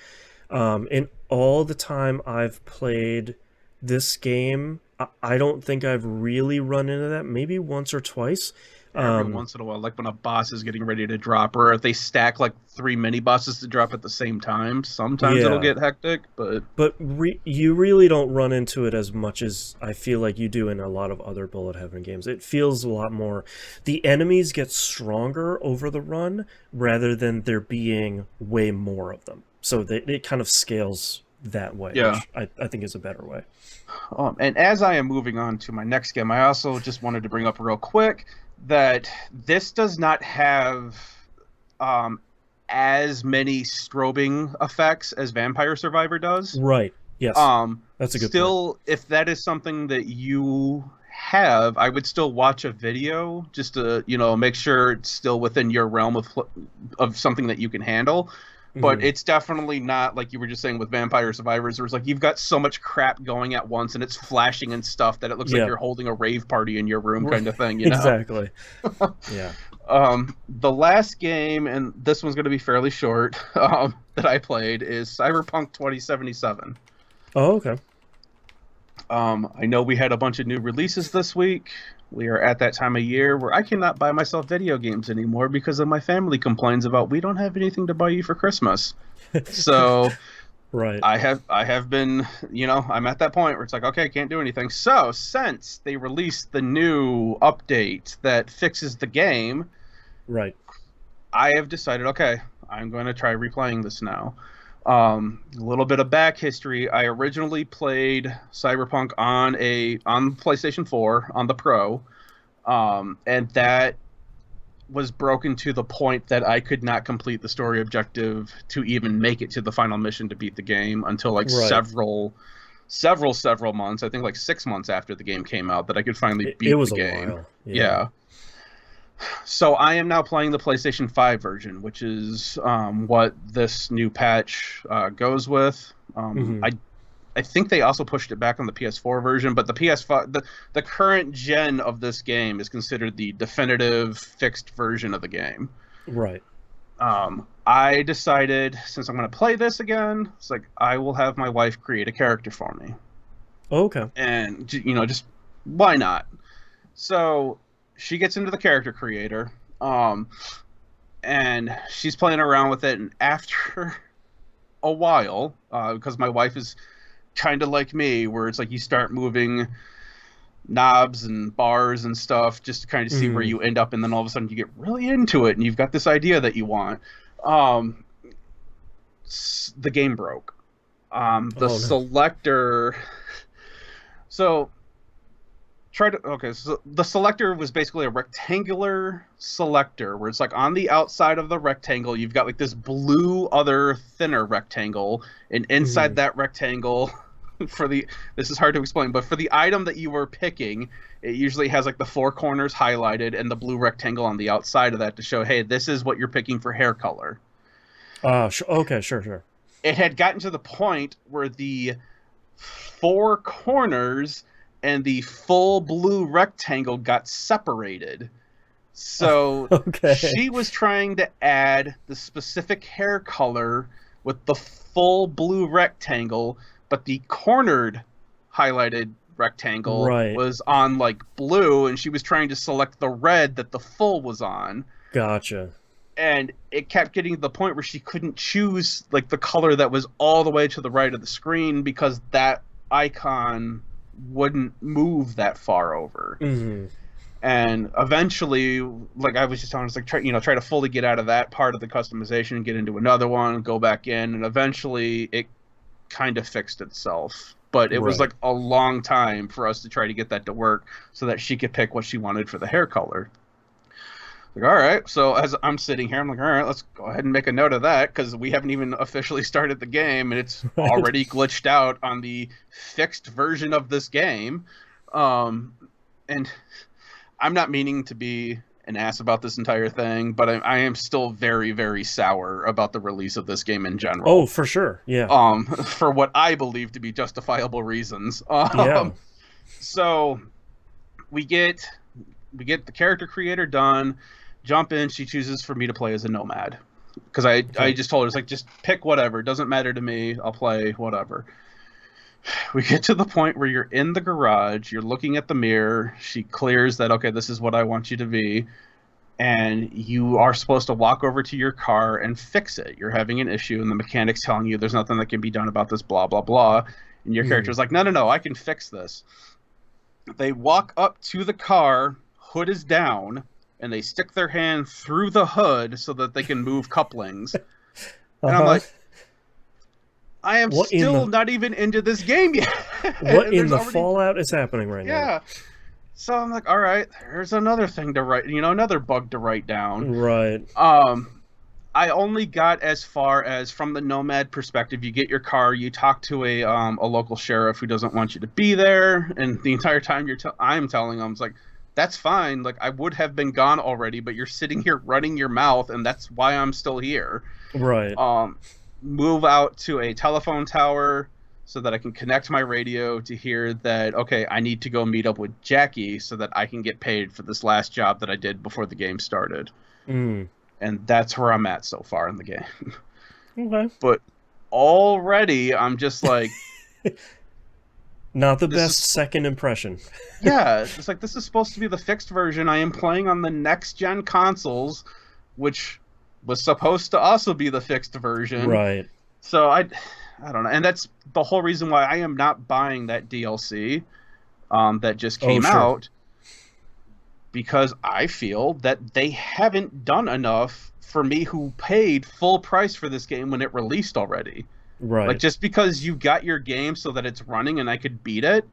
In all the time I've played this game, I don't think I've really run into that. Maybe once or twice. Every once in a while, like when a boss is getting ready to drop, or if they stack like 3 mini bosses to drop at the same time, sometimes it'll get hectic. But you really don't run into it as much as I feel like you do in a lot of other bullet heaven games. It feels a lot more. The enemies get stronger over the run rather than there being way more of them. So it kind of scales that way, which I think is a better way. And as I am moving on to my next game, I also just wanted to bring up real quick that this does not have as many strobing effects as Vampire Survivor does. Right. Yes. That's a good point. If that is something that you have, I would still watch a video just to, make sure it's still within your realm of something that you can handle. But it's definitely not like you were just saying with Vampire Survivors, where it's like you've got so much crap going at once and it's flashing and stuff that it looks like you're holding a rave party in your room kind of thing, Exactly. Yeah. The last game, and this one's going to be fairly short, that I played is CyberPunk 2077. Oh, okay. I know we had a bunch of new releases this week. We are at that time of year where I cannot buy myself video games anymore because of my family complains about we don't have anything to buy you for Christmas. So right. I have been, I'm at that point where it's like, okay, I can't do anything. So since they released the new update that fixes the game, right, I have decided, okay, I'm going to try replaying this now. A little bit of back history. I originally played Cyberpunk on PlayStation 4 on the Pro, and that was broken to the point that I could not complete the story objective to even make it to the final mission to beat the game until like several months. I think like 6 months after the game came out that I could finally beat the game. A while. Yeah. So I am now playing the PlayStation 5 version, which is what this new patch goes with. I think they also pushed it back on the PS4 version, but the PS5, the current gen of this game is considered the definitive fixed version of the game. Right. I decided, since I'm going to play this again, it's like I will have my wife create a character for me. Okay. And, just why not? So she gets into the character creator, and she's playing around with it, and after a while, because my wife is kind of like me, where it's like you start moving knobs and bars and stuff just to kind of see where you end up, and then all of a sudden you get really into it, and you've got this idea that you want. The game broke. Selector... So... So the selector was basically a rectangular selector where it's like on the outside of the rectangle you've got like this blue other thinner rectangle, and inside that rectangle this is hard to explain, but for the item that you were picking, it usually has like the 4 corners highlighted and the blue rectangle on the outside of that to show, hey, this is what you're picking for hair color. Okay, sure. It had gotten to the point where the 4 corners and the full blue rectangle got separated. So she was trying to add the specific hair color with the full blue rectangle, but the cornered highlighted rectangle was on like blue, and she was trying to select the red that the full was on. Gotcha. And it kept getting to the point where she couldn't choose like the color that was all the way to the right of the screen because that icon wouldn't move that far over. And eventually, like I was just telling us, like try to fully get out of that part of the customization, get into another one, go back in, and eventually it kind of fixed itself. But it was like a long time for us to try to get that to work so that she could pick what she wanted for the hair color. Like, all right, so as I'm sitting here, I'm like, all right, let's go ahead and make a note of that because we haven't even officially started the game, and it's already glitched out on the fixed version of this game. And I'm not meaning to be an ass about this entire thing, but I am still very, very sour about the release of this game in general. Oh, for sure, yeah. For what I believe to be justifiable reasons. So we get the character creator done. jump in. She chooses for me to play as a nomad. Because I just told her, it's like, just pick whatever. It doesn't matter to me. I'll play whatever. We get to the point where you're in the garage. You're looking at the mirror. She clears that, okay, this is what I want you to be. And you are supposed to walk over to your car and fix it. You're having an issue, and the mechanic's telling you there's nothing that can be done about this, blah, blah, blah. And your character's like, no, I can fix this. They walk up to the car, hood is down, and they stick their hand through the hood so that they can move couplings. And I'm like, I am still not even into this game yet. What in the fallout is happening right now? Yeah. So I'm like, all right, there's another thing to write, another bug to write down. Right. I only got as far as, from the nomad perspective, you get your car, you talk to a local sheriff who doesn't want you to be there, and the entire time I'm telling him, it's like, that's fine, like, I would have been gone already, but you're sitting here running your mouth, and that's why I'm still here. Right. Move out to a telephone tower so that I can connect my radio to hear that, okay, I need to go meet up with Jackie so that I can get paid for this last job that I did before the game started. And that's where I'm at so far in the game. Okay. But already I'm just like... Not the best second impression. Yeah, it's like, this is supposed to be the fixed version. I am playing on the next-gen consoles, which was supposed to also be the fixed version. Right. So I don't know. And that's the whole reason why I am not buying that DLC that just came out. Because I feel that they haven't done enough for me who paid full price for this game when it released already. Right. Like, just because you got your game so that it's running and I could beat it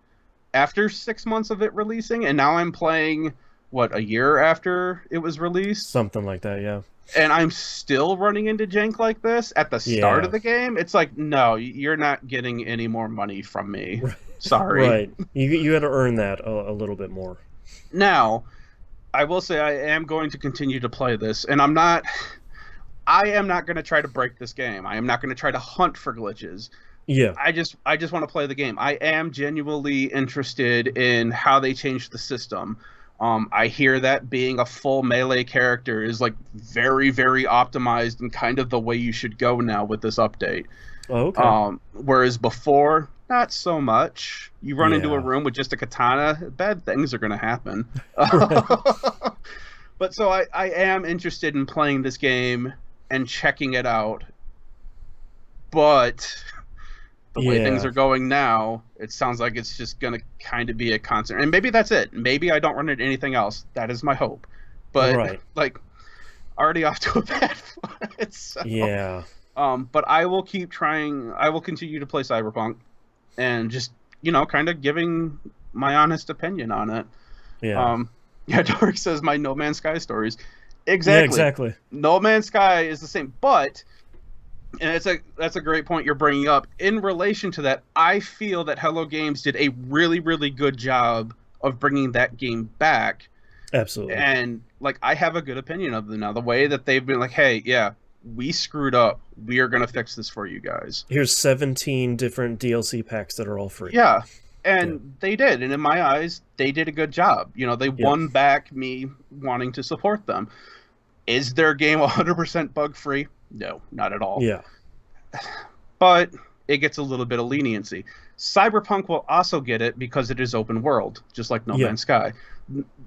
after 6 months of it releasing, and now I'm playing, what, a year after it was released? Something like that, yeah. And I'm still running into jank like this at the start of the game. It's like, no, you're not getting any more money from me. Sorry. Right. You had to earn that a little bit more. Now, I will say I am going to continue to play this, and I am not going to try to break this game. I am not going to try to hunt for glitches. Yeah. I just want to play the game. I am genuinely interested in how they changed the system. I hear that being a full melee character is like very, very optimized and kind of the way you should go now with this update. Oh, okay. Whereas before, not so much. You run into a room with just a katana, bad things are going to happen. But so I am interested in playing this game and checking it out. But the way things are going now, it sounds like it's just going to kind of be a constant. And maybe that's it. Maybe I don't run into anything else. That is my hope. But, like, already off to a bad foot. So, yeah. But I will keep trying. I will continue to play CyberPunk and just, kind of giving my honest opinion on it. Yeah. Dork says my No Man's Sky stories. Exactly. Yeah, exactly. No Man's Sky is the same, but, and that's a great point you're bringing up. In relation to that, I feel that Hello Games did a really, really good job of bringing that game back. Absolutely. And, like, I have a good opinion of them now. The way that they've been like, hey, yeah, we screwed up. We are going to fix this for you guys. Here's 17 different DLC packs that are all free. Yeah. And they did, and in my eyes, they did a good job. They won back me wanting to support them. Is their game 100% bug-free? No, not at all. Yeah. But it gets a little bit of leniency. Cyberpunk will also get it because it is open world, just like No Man's Sky.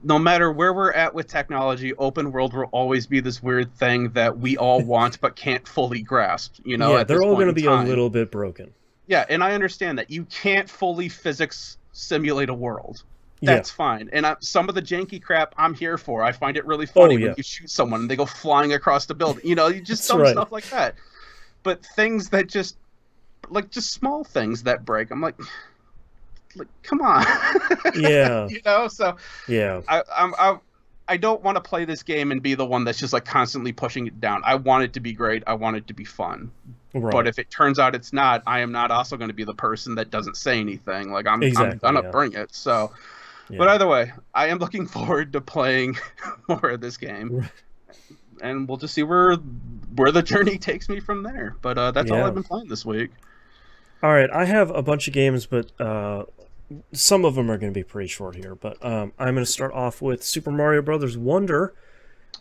No matter where we're at with technology, open world will always be this weird thing that we all want but can't fully grasp. They're all going to be a little bit broken. Yeah, and I understand that. You can't fully physics simulate a world. That's fine. And some of the janky crap I'm here for. I find it really funny when you shoot someone and they go flying across the building. You just dumb stuff like that. But things that just small things that break, I'm like come on. Yeah. So yeah. I don't want to play this game and be the one that's just like constantly pushing it down. I want it to be great. I want it to be fun. Right. But if it turns out it's not, I am not also going to be the person that doesn't say anything. Like, I'm going to bring it. So, but either way, I am looking forward to playing more of this game. And we'll just see where the journey takes me from there. But that's all I've been playing this week. All right. I have a bunch of games, but some of them are going to be pretty short here. But I'm going to start off with Super Mario Brothers Wonder.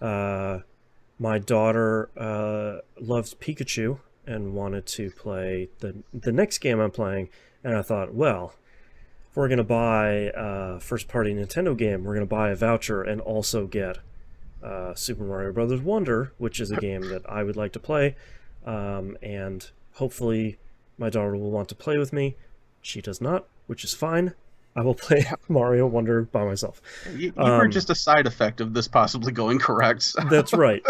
My daughter loves Pikachu and wanted to play the next game I'm playing, and I thought, well, if we're going to buy a first-party Nintendo game, we're going to buy a voucher and also get Super Mario Brothers Wonder, which is a game that I would like to play, and hopefully my daughter will want to play with me. She does not, which is fine. I will play Mario Wonder by myself. You were just a side effect of this possibly going correct. That's right.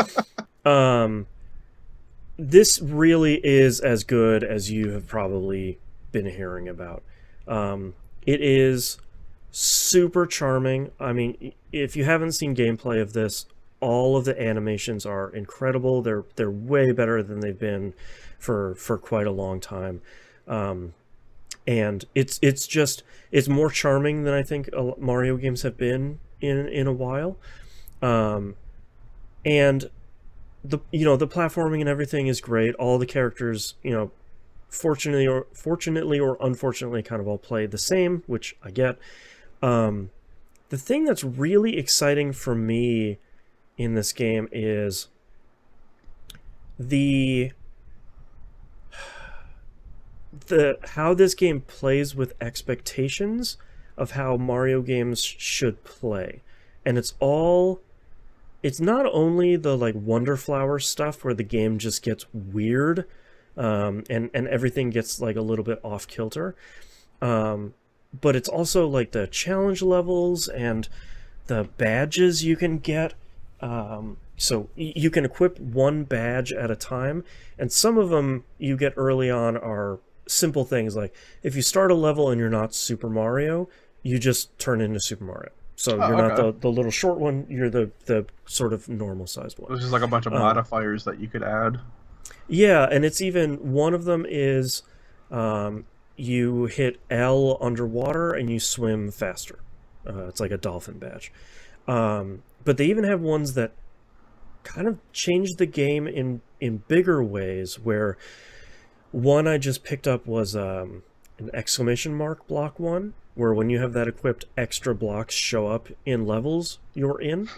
This really is as good as you have probably been hearing about. It is super charming. I mean, if you haven't seen gameplay of this, all of the animations are incredible. They're way better than they've been for quite a long time. And it's more charming than I think Mario games have been in a while. And the platforming and everything is great. All the characters, fortunately or unfortunately, kind of all play the same, which I get. The thing that's really exciting for me in this game is how this game plays with expectations of how Mario games should play. And it's not only the like Wonder Flower stuff where the game just gets weird, and everything gets like a little bit off kilter, but it's also like the challenge levels and the badges you can get. So you can equip one badge at a time, and some of them you get early on are simple things like if you start a level and you're not Super Mario, you just turn into Super Mario. So you're not the little short one, you're the sort of normal sized one. There's just like a bunch of modifiers that you could add. Yeah, and it's even, one of them is you hit L underwater and you swim faster. It's like a dolphin badge. But they even have ones that kind of change the game in bigger ways, where one I just picked up was an exclamation mark block one, where when you have that equipped, extra blocks show up in levels you're in.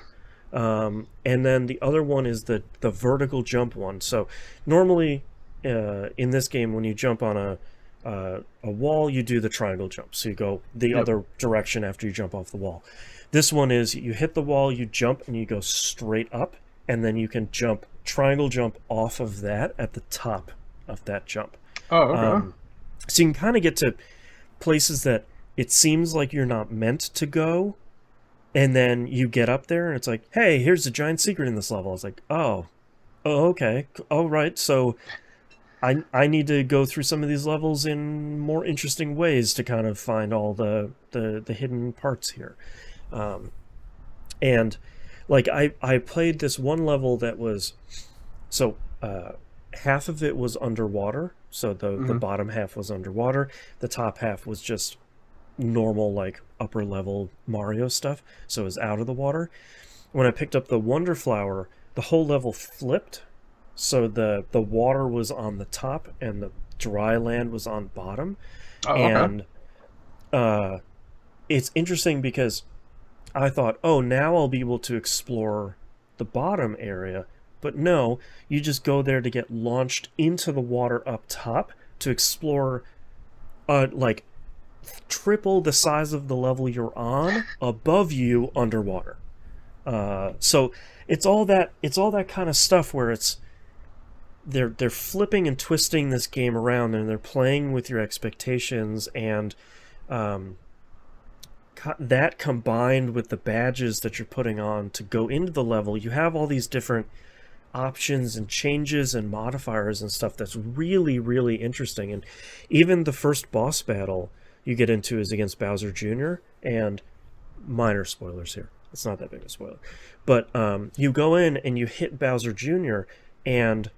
And then the other one is the vertical jump one. So normally in this game, when you jump on a wall, you do the triangle jump. So you go the other direction after you jump off the wall. This one is you hit the wall, you jump, and you go straight up, and then you can triangle jump off of that at the top of that jump. Oh, okay. So you can kind of get to places that it seems like you're not meant to go, and then you get up there, and it's like, hey, here's a giant secret in this level. It's like, oh, okay. Oh, right. So I need to go through some of these levels in more interesting ways to kind of find all the hidden parts here. And like I played this one level that was half of it was underwater, so the bottom half was underwater, the top half was just normal like upper level Mario stuff, so it was out of the water. When I picked up the Wonder Flower, the whole level flipped, so the water was on the top and the dry land was on bottom. And it's interesting because I thought, oh, now I'll be able to explore the bottom area. But no, you just go there to get launched into the water up top to explore like triple the size of the level you're on above you underwater. So it's all that kind of stuff where they're flipping and twisting this game around, and they're playing with your expectations, and that combined with the badges that you're putting on to go into the level, you have all these different options and changes and modifiers and stuff that's really, really interesting. And even the first boss battle you get into is against Bowser Jr., and minor spoilers here. It's not that big a spoiler. But you go in and you hit Bowser Jr., and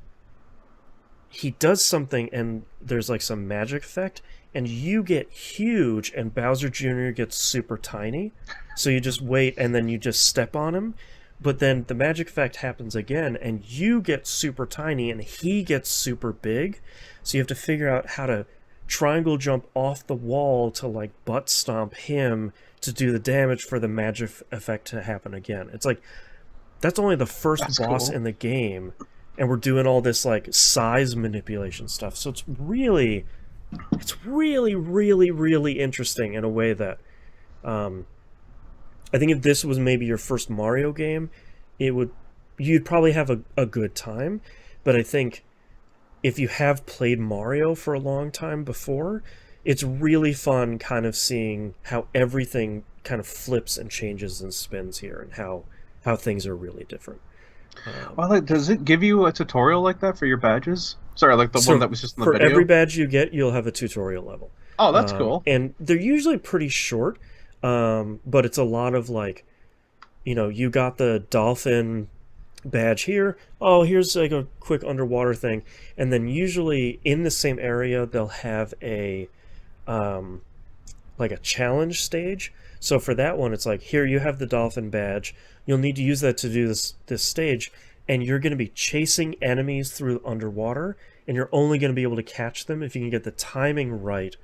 he does something, and there's like some magic effect, and you get huge and Bowser Jr. gets super tiny. So you just wait and then you just step on him. But then the magic effect happens again and you get super tiny and he gets super big. So you have to figure out how to triangle jump off the wall to like butt stomp him to do the damage for the magic effect to happen again. It's like That's only the first That's boss cool. in the game, and we're doing all this like size manipulation stuff. So it's really, really interesting in a way that, um, I think if this was maybe your first Mario game, you'd probably have a good time. But I think if you have played Mario for a long time before, it's really fun kind of seeing how everything kind of flips and changes and spins here, and how things are really different. Well, like, does it give you a tutorial like that for your badges? Sorry, like the one So that was just in the for every video. badge you get, you'll have a tutorial level. Oh, that's cool. And they're usually pretty short, but it's a lot of like, you got the dolphin badge here. Oh, here's like a quick underwater thing. And then usually in the same area, they'll have um, like a challenge stage. So for that one, it's like, here you have the dolphin badge. You'll need to use that to do this stage, and you're going to be chasing enemies through underwater, and you're only going to be able to catch them if you can get the timing right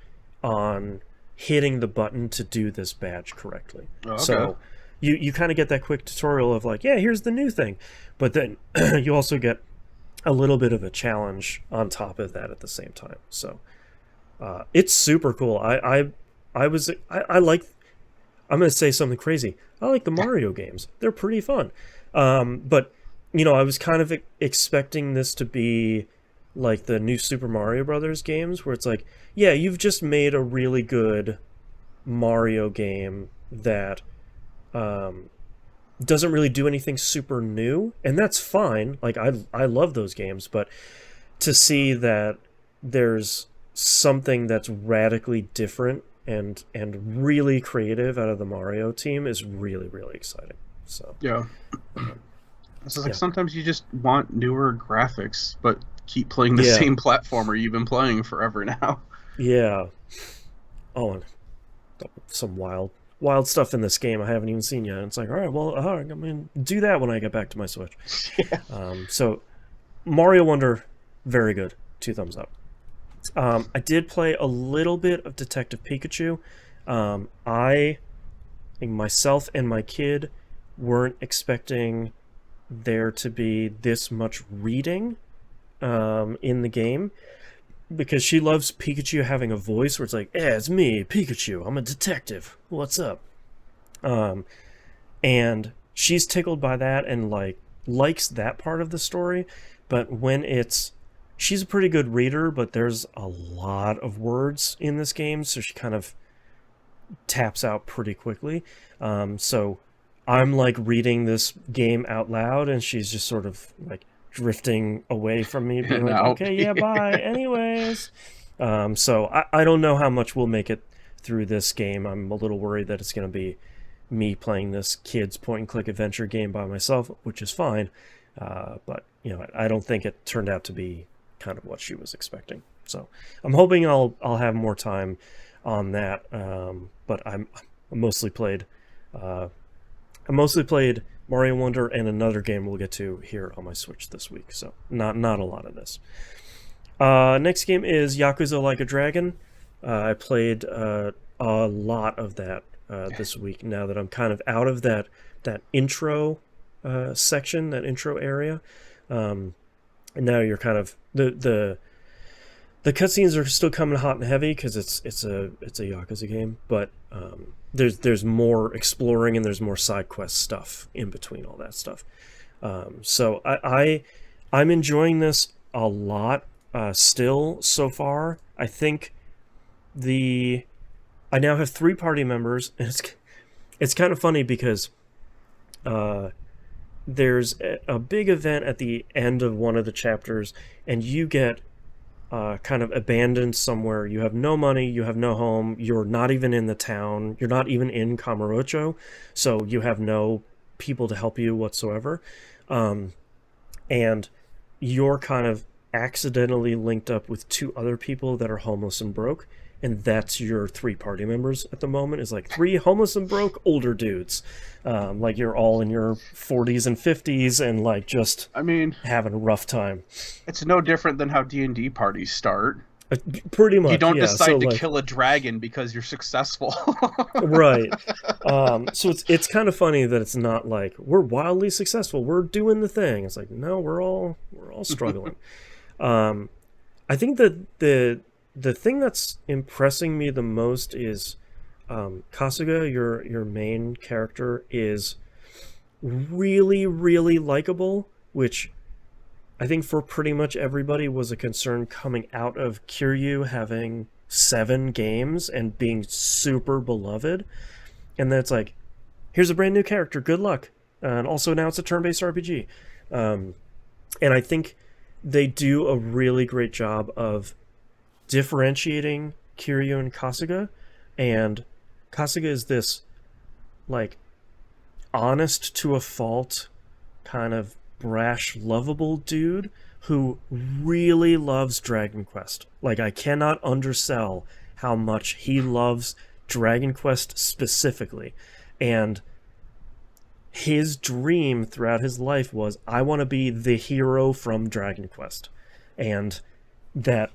on hitting the button to do this badge correctly. Oh, okay. So you kind of get that quick tutorial of like, yeah, here's the new thing. But then you also get a little bit of a challenge on top of that at the same time. So it's super cool. I like, I'm going to say something crazy. I like the Mario games. They're pretty fun. But, I was kind of expecting this to be like the new Super Mario Brothers games, where it's like, yeah, you've just made a really good Mario game that doesn't really do anything super new, and that's fine. Like, I love those games, but to see that there's something that's radically different and really creative out of the Mario team is really, really exciting. So Yeah. So like yeah. sometimes you just want newer graphics, but keep playing the Yeah. same platformer you've been playing forever now. Yeah. Oh, and some wild stuff in this game I haven't even seen yet. It's like, all right, I'm going to do that when I get back to my Switch. Yeah. So Mario Wonder, very good. 2 thumbs up. I did play a little bit of Detective Pikachu. I think myself and my kid weren't expecting there to be this much reading in the game, because she loves Pikachu having a voice where it's like, it's me, Pikachu, I'm a detective, what's up? And she's tickled by that and like likes that part of the story. But she's a pretty good reader, but there's a lot of words in this game, so she kind of taps out pretty quickly. So I'm like reading this game out loud, and she's just sort of like drifting away from me, being like, okay, yeah, bye, anyways. So I don't know how much we'll make it through this game. I'm a little worried that it's going to be me playing this kid's point-and-click adventure game by myself, which is fine. But, I don't think it turned out to be kind of what she was expecting. So I'm hoping I'll have more time on that. But I mostly played Mario Wonder and another game we'll get to here on my Switch this week. So not a lot of this. Next game is Yakuza Like a Dragon. I played a lot of that this week, now that I'm kind of out of that intro section, that intro area. And now you're kind of the cutscenes are still coming hot and heavy because it's a Yakuza game, but there's more exploring and there's more side quest stuff in between all that stuff. So I'm enjoying this a lot still so far. I think I now have 3 party members, and it's kind of funny because there's a big event at the end of one of the chapters, and you get kind of abandoned somewhere. You have no money, you have no home, you're not even in the town, you're not even in Kamurocho, so you have no people to help you whatsoever. And you're kind of accidentally linked up with 2 other people that are homeless and broke, and that's your 3 party members at the moment, is like 3 homeless and broke older dudes. Like you're all in your 40s and 50s and like just having a rough time. It's no different than how D&D parties start. Pretty much, You don't yeah. decide So, to like, kill a dragon because you're successful. right. So it's kind of funny that it's not like we're wildly successful, we're doing the thing. It's like, no, we're all struggling. I think that the thing that's impressing me the most is Kasuga, your main character, is really, really likable, which I think for pretty much everybody was a concern coming out of Kiryu having 7 games and being super beloved. And then it's like, here's a brand new character, good luck. And also now it's a turn-based RPG. And I think they do a really great job of differentiating Kiryu and Kasuga. And Kasuga is this, like, honest to a fault, kind of brash, lovable dude who really loves Dragon Quest. Like, I cannot undersell how much he loves Dragon Quest specifically. And his dream throughout his life was, I want to be the hero from Dragon Quest. And that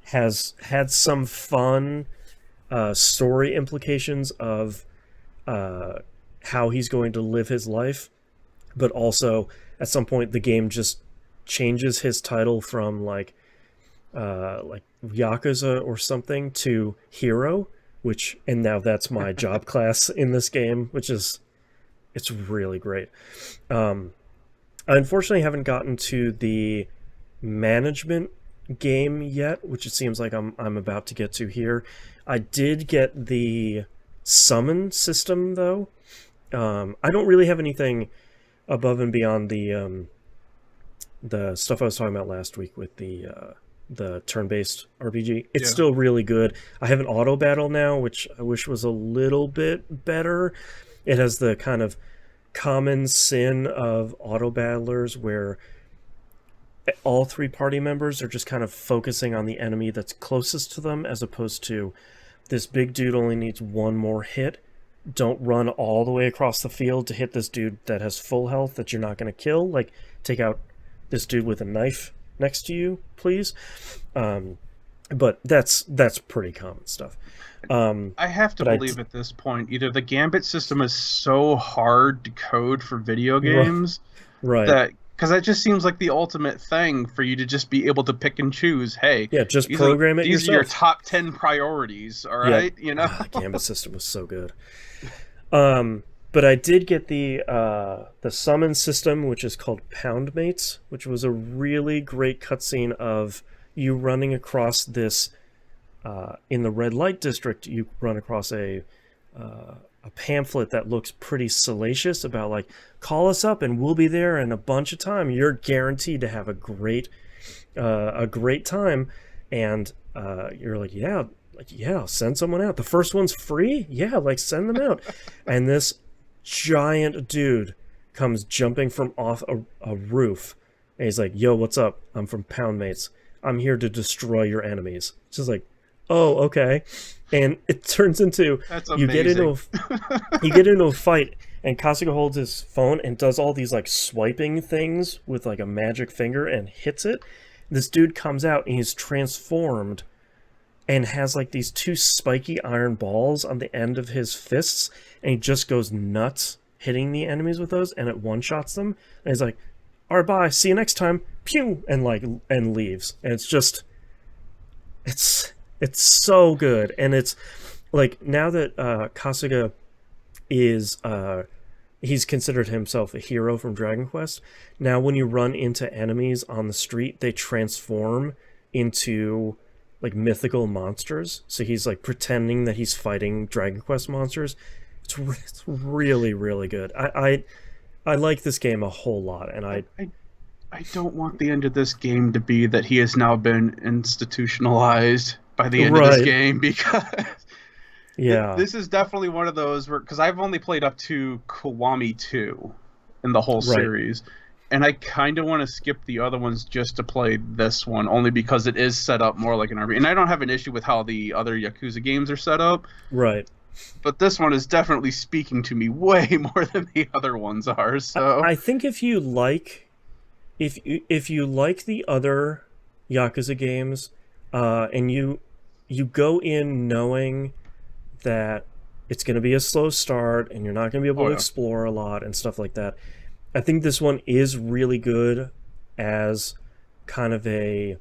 has had some fun story implications of how he's going to live his life, but also at some point the game just changes his title from like Yakuza or something to hero, and now that's my job class in this game, it's really great. I unfortunately haven't gotten to the management game yet, which it seems like I'm about to get to here. I did get the summon system though. I don't really have anything above and beyond the stuff I was talking about last week with the turn-based RPG. It's still really good. I have an auto battle now, which I wish was a little bit better. It has the kind of common sin of auto battlers where all 3 party members are just kind of focusing on the enemy that's closest to them, as opposed to this big dude only needs 1 more hit. Don't run all the way across the field to hit this dude that has full health that you're not going to kill. Like, take out this dude with a knife next to you, please. But that's pretty common stuff. I have to believe at this point, either the Gambit system is so hard to code for video games, right? That because that just seems like the ultimate thing for you to just be able to pick and choose. Hey, yeah, just program it yourself. These are your top 10 priorities, all right? Yep. You know, the Gambit system was so good. But I did get the summon system, which is called Pound Mates, which was a really great cutscene of you running across this. In the red light district, you run across a pamphlet that looks pretty salacious about, like, call us up and we'll be there in a bunch of time. You're guaranteed to have a great time. And you're like, yeah, send someone out. The first one's free? Yeah, like, send them out. And this giant dude comes jumping from off a roof. And he's like, yo, what's up? I'm from Pound Mates. I'm here to destroy your enemies. It's just like, oh, okay. And it turns into you get into a fight, and Kasuga holds his phone and does all these like swiping things with like a magic finger and hits it. This dude comes out and he's transformed and has like these 2 spiky iron balls on the end of his fists, and he just goes nuts hitting the enemies with those, and it one-shots them. And he's like, all right, bye, see you next time, pew, and leaves. And it's just it's so good. And it's like, now that Kasuga is he's considered himself a hero from Dragon Quest, now when you run into enemies on the street, they transform into like mythical monsters. So he's like pretending that he's fighting Dragon Quest monsters. It's really, really good. I like this game a whole lot, and I don't want the end of this game to be that he has now been institutionalized by the end of this game, because this is definitely one of those where, because I've only played up to Kiwami 2 in the whole series, and I kind of want to skip the other ones just to play this one, only because it is set up more like an RPG. And I don't have an issue with how the other Yakuza games are set up. Right. But this one is definitely speaking to me way more than the other ones are. So I think if you like the other Yakuza games, and you go in knowing that it's going to be a slow start and you're not going to be able to explore a lot and stuff like that. I think this one is really good as kind of a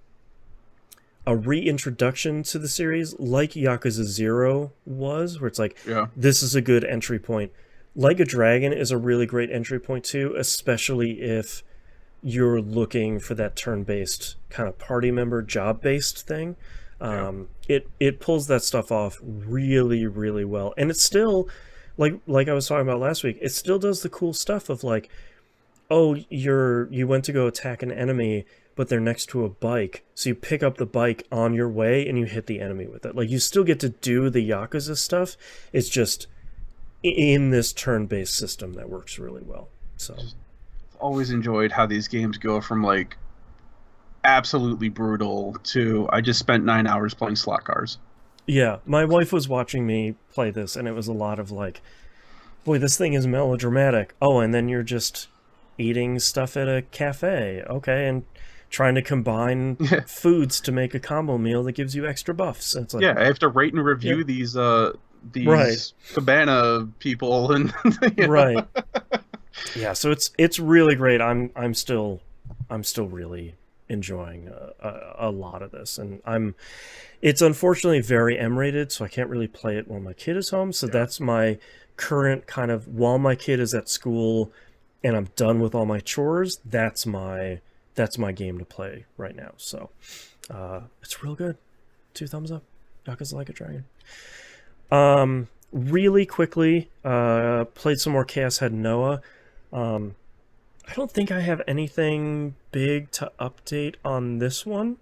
reintroduction to the series, like Yakuza 0 was, where it's like, this is a good entry point. Like a Dragon is a really great entry point too, especially if you're looking for that turn-based kind of party member job-based thing. It pulls that stuff off really, really well, and it's still like I was talking about last week. It still does the cool stuff of like, oh, you went to go attack an enemy, but they're next to a bike, so you pick up the bike on your way and you hit the enemy with it. Like, you still get to do the Yakuza stuff. It's just in this turn-based system that works really well. So, I've always enjoyed how these games go from like absolutely brutal to I just spent 9 hours playing slot cars. Yeah, my wife was watching me play this, and it was a lot of like, boy, this thing is melodramatic. Oh, and then you're just eating stuff at a cafe, okay, and trying to combine foods to make a combo meal that gives you extra buffs. It's like, I have to rate and review these cabana people and right. Yeah, so it's really great. I'm still really enjoying a lot of this, and it's unfortunately very M-rated, so I can't really play it while my kid is home. So that's my current kind of, while my kid is at school and I'm done with all my chores, that's my game to play right now. So it's real good. 2 thumbs up. Yakuza Like a Dragon. Really quickly, played some more Chaos Head Noah. I don't think I have anything big to update on this one,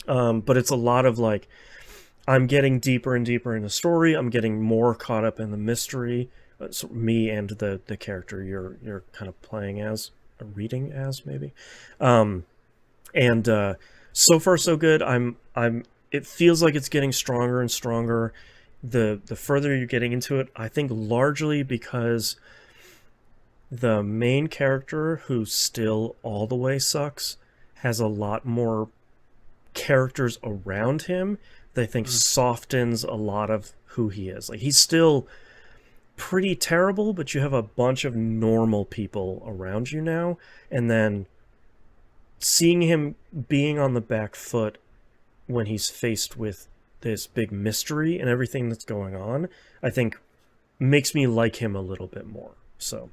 but it's a lot of like, I'm getting deeper and deeper in the story. I'm getting more caught up in the mystery. So me and the character you're kind of playing as, or reading as maybe, and so far so good. It feels like it's getting stronger and stronger the further you're getting into it. I think largely because the main character, who still all the way sucks, has a lot more characters around him that I think softens a lot of who he is. Like, he's still pretty terrible, but you have a bunch of normal people around you now, and then seeing him being on the back foot when he's faced with this big mystery and everything that's going on, I think makes me like him a little bit more. So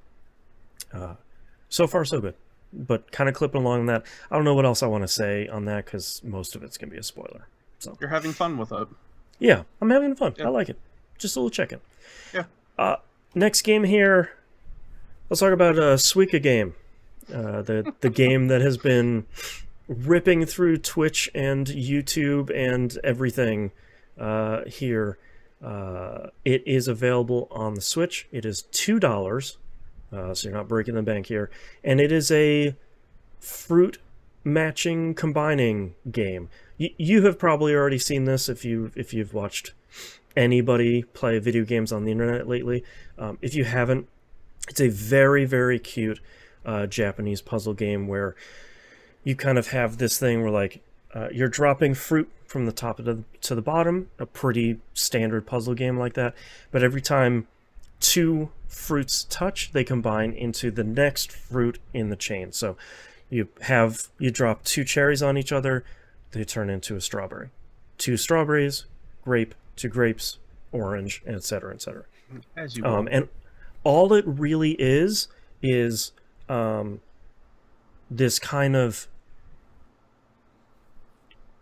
so far so good, but kind of clipping along that. I don't know what else I want to say on that, because most of it's gonna be a spoiler. So you're having fun with it. Yeah, I'm having fun. I like it. Just a little check-in. Next game here, let's talk about a Suika game. The game that has been ripping through Twitch and YouTube and everything here. It is available on the Switch. It is $2, so you're not breaking the bank here. And it is a fruit matching combining game. You have probably already seen this if you've watched anybody play video games on the internet lately. If you haven't, it's a very, very cute Japanese puzzle game where you kind of have this thing where like you're dropping fruit from the top to the bottom, a pretty standard puzzle game like that, but every time 2 fruits touch, they combine into the next fruit in the chain. So you drop 2 cherries on each other, they turn into a strawberry. 2 strawberries, grape, 2 grapes, orange, and etc., etc. As you will. And all it really is this kind of,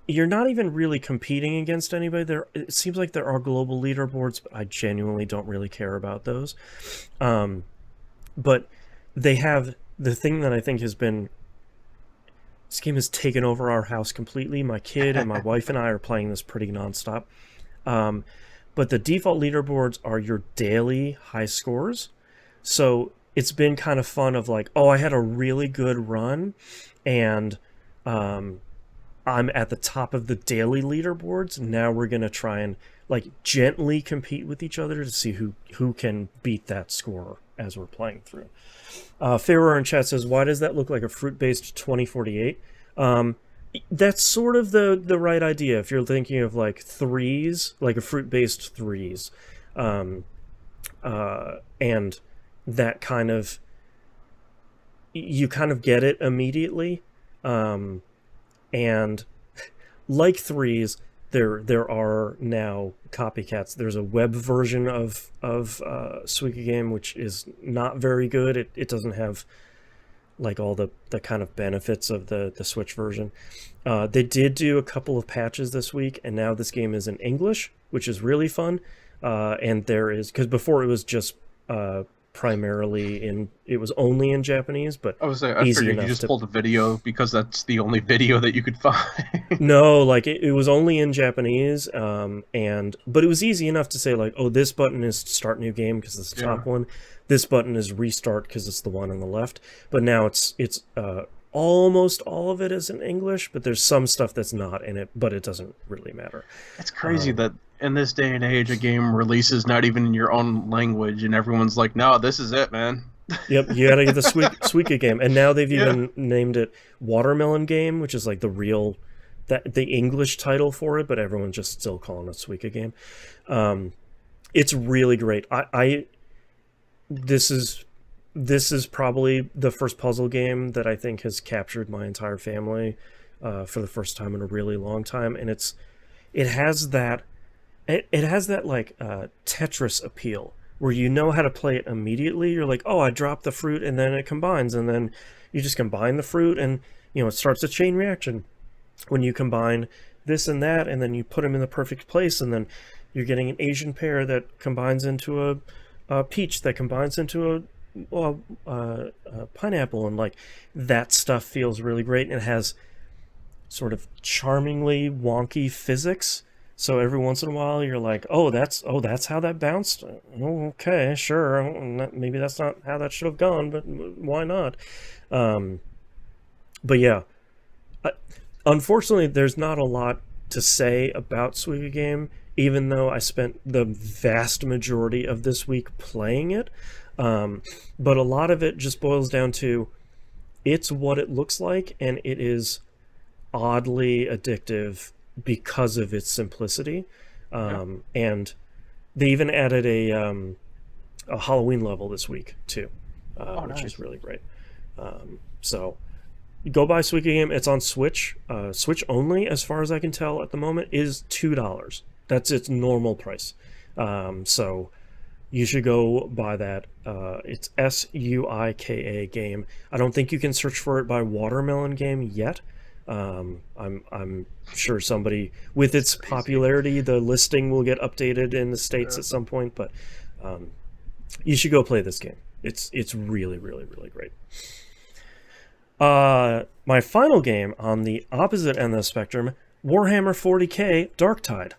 you're not even really competing against anybody. It seems like there are global leaderboards, but I genuinely don't really care about those. But they have the thing that I think has been, this game has taken over our house completely. My kid and my wife and I are playing this pretty nonstop. But the default leaderboards are your daily high scores. So it's been kind of fun of like, oh, I had a really good run, and I'm at the top of the daily leaderboards. Now we're going to try and like gently compete with each other to see who can beat that score as we're playing through. Ferrer in chat says, why does that look like a fruit-based 2048? That's sort of the right idea if you're thinking of like threes, like a fruit-based threes. Um, and that kind of, you kind of get it immediately. And like threes, there are now copycats. There's a web version of Suika game which is not very good. It doesn't have like all the kind of benefits of the Switch version. They did do a couple of patches this week, and now this game is in English, which is really fun. And there is, because before it was just primarily it was only in Japanese, but I figured you just pulled a video because that's the only video that you could find. No, like it was only in Japanese, but it was easy enough to say like, oh, this button is start new game because it's the top one. This button is restart because it's the one on the left. But now it's almost all of it is in English, but there's some stuff that's not in it, but it doesn't really matter. It's crazy that in this day and age, a game releases not even in your own language, and everyone's like, no, this is it, man. Yep, you gotta get the Suika game. And now they've even named it Watermelon Game, which is like the English title for it, but everyone's just still calling it Suika game. It's really great. This is probably the first puzzle game that I think has captured my entire family for the first time in a really long time, and it has that like Tetris appeal where you know how to play it immediately. You're like, oh, I dropped the fruit and then it combines, and then you just combine the fruit and it starts a chain reaction when you combine this and that, and then you put them in the perfect place, and then you're getting an Asian pear that combines into a peach that combines into a pineapple, and like that stuff feels really great, and it has sort of charmingly wonky physics. So every once in a while you're like, oh, that's how that bounced. Oh, okay, sure. Maybe that's not how that should have gone, but why not? But yeah, unfortunately, there's not a lot to say about Suika game, even though I spent the vast majority of this week playing it. But a lot of it just boils down to it's what it looks like, and it is oddly addictive because of its simplicity. And they even added a Halloween level this week too, which is really great. So go buy Suika game. It's on Switch. Switch only, as far as I can tell at the moment, is $2. That's its normal price. So you should go buy that. It's Suika game. I don't think you can search for it by Watermelon Game yet. I'm sure somebody, with its popularity, the listing will get updated in the States at some point, but you should go play this game. It's really, really, really great. My final game on the opposite end of the spectrum, Warhammer 40k Darktide.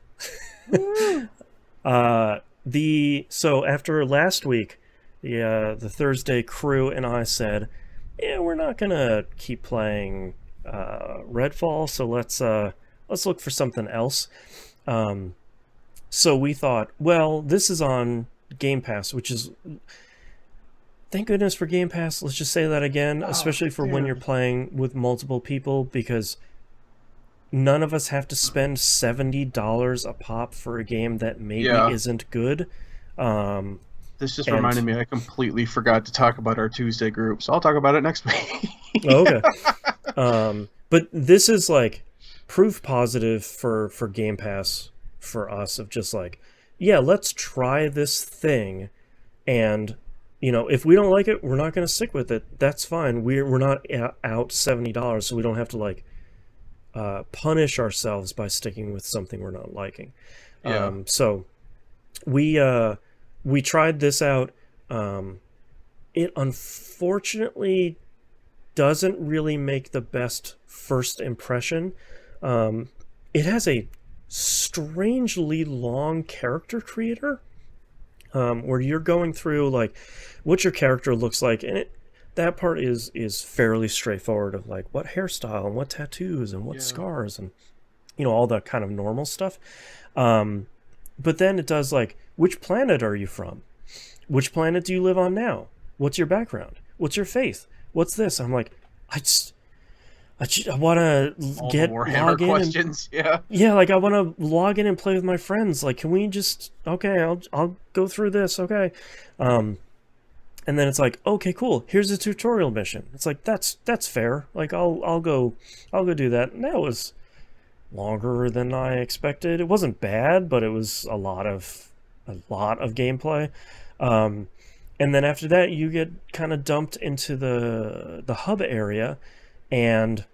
So after last week, the Thursday crew and I said, yeah, we're not gonna keep playing Redfall, so let's look for something else. So we thought, well, this is on Game Pass, which is, thank goodness for Game Pass. Let's just say that again, especially for when you're playing with multiple people, because none of us have to spend $70 a pop for a game that maybe isn't good. This just reminded me, I completely forgot to talk about our Tuesday group, so I'll talk about it next week. Okay. But this is like proof positive for Game Pass for us, of just like, yeah, let's try this thing, and if we don't like it, we're not going to stick with it. That's fine. We're not out $70, so we don't have to like punish ourselves by sticking with something we're not liking. So we tried this out. It unfortunately doesn't really make the best first impression. It has a strangely long character creator, where you're going through like what your character looks like, and that part is fairly straightforward, of like what hairstyle and what tattoos and what scars and all the kind of normal stuff. But then it does like, which planet are you from? Which planet do you live on now? What's your background? What's your faith? What's this? I'm like, I want to All the Warhammer log in questions. Yeah. yeah, like I want to log in and play with my friends. Like, can we just okay? I'll go through this. Okay, and then it's like, okay, cool. Here's a tutorial mission. It's like that's fair. Like I'll go do that. And that was longer than I expected. It wasn't bad, but it was a lot of gameplay. And then after that, you get kind of dumped into the hub area, and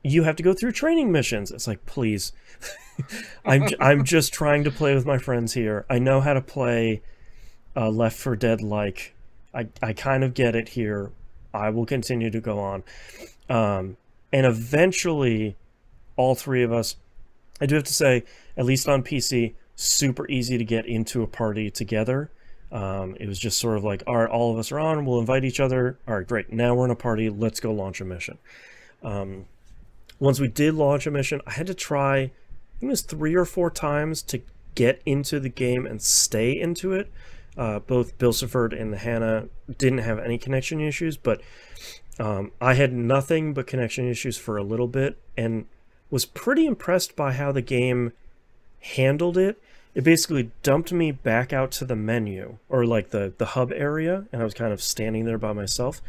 you have to go through training missions. It's like, please, I'm just trying to play with my friends here. I know how to play Left 4 Dead. Like, I kind of get it here. I will continue to go on, and eventually, all three of us. I do have to say, at least on PC, super easy to get into a party together. It was just sort of like, all right, all of us are on, we'll invite each other. All right, great. Now we're in a party. Let's go launch a mission. Once we did launch a mission, I had to try, I think it was 3 or 4 times to get into the game and stay into it. Both Bilsiford and the Hannah didn't have any connection issues, but I had nothing but connection issues for a little bit and was pretty impressed by how the game handled it. It basically dumped me back out to the menu, or like the hub area, and I was kind of standing there by myself.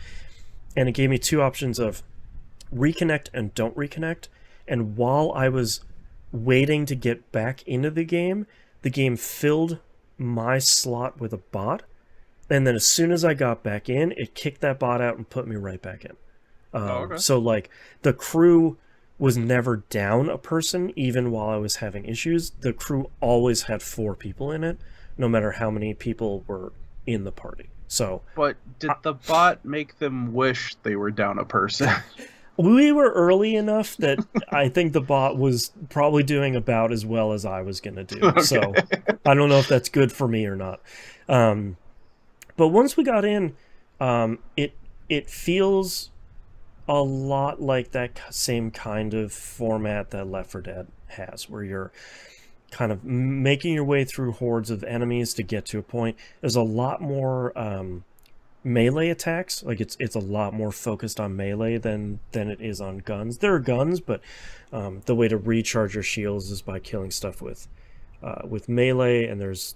And it gave me 2 options of reconnect and don't reconnect. And while I was waiting to get back into the game filled my slot with a bot. And then as soon as I got back in, it kicked that bot out and put me right back in. Okay. So like the crew was never down a person, even while I was having issues. The crew always had 4 people in it, no matter how many people were in the party. So, but did the bot make them wish they were down a person? We were early enough that I think the bot was probably doing about as well as I was going to do. Okay. So I don't know if that's good for me or not. But once we got in, it feels a lot like that same kind of format that Left 4 Dead has, where you're kind of making your way through hordes of enemies to get to a point. There's a lot more melee attacks. Like it's a lot more focused on melee than it is on guns. There are guns, but the way to recharge your shields is by killing stuff with melee. And there's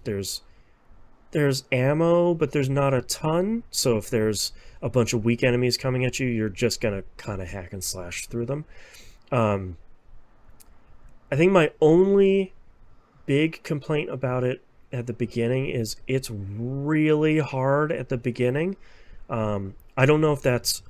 ammo, but there's not a ton. So if there's a bunch of weak enemies coming at you, you're just gonna kind of hack and slash through them. I think my only big complaint about it at the beginning is it's really hard at the beginning. I don't know if that's...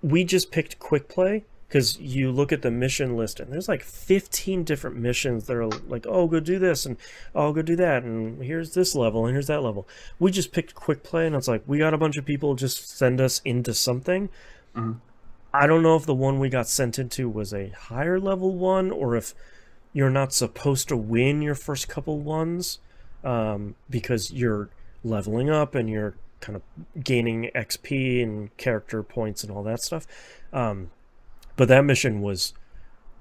We just picked quick play, because you look at the mission list and there's like 15 different missions that are like, oh, go do this, and oh, go do that, and here's this level, and here's that level. We just picked quick play, and it's like, we got a bunch of people just send us into something. Mm-hmm. I don't know if the one we got sent into was a higher level one, or if you're not supposed to win your first couple ones, because you're leveling up and you're kind of gaining XP and character points and all that stuff. But that mission was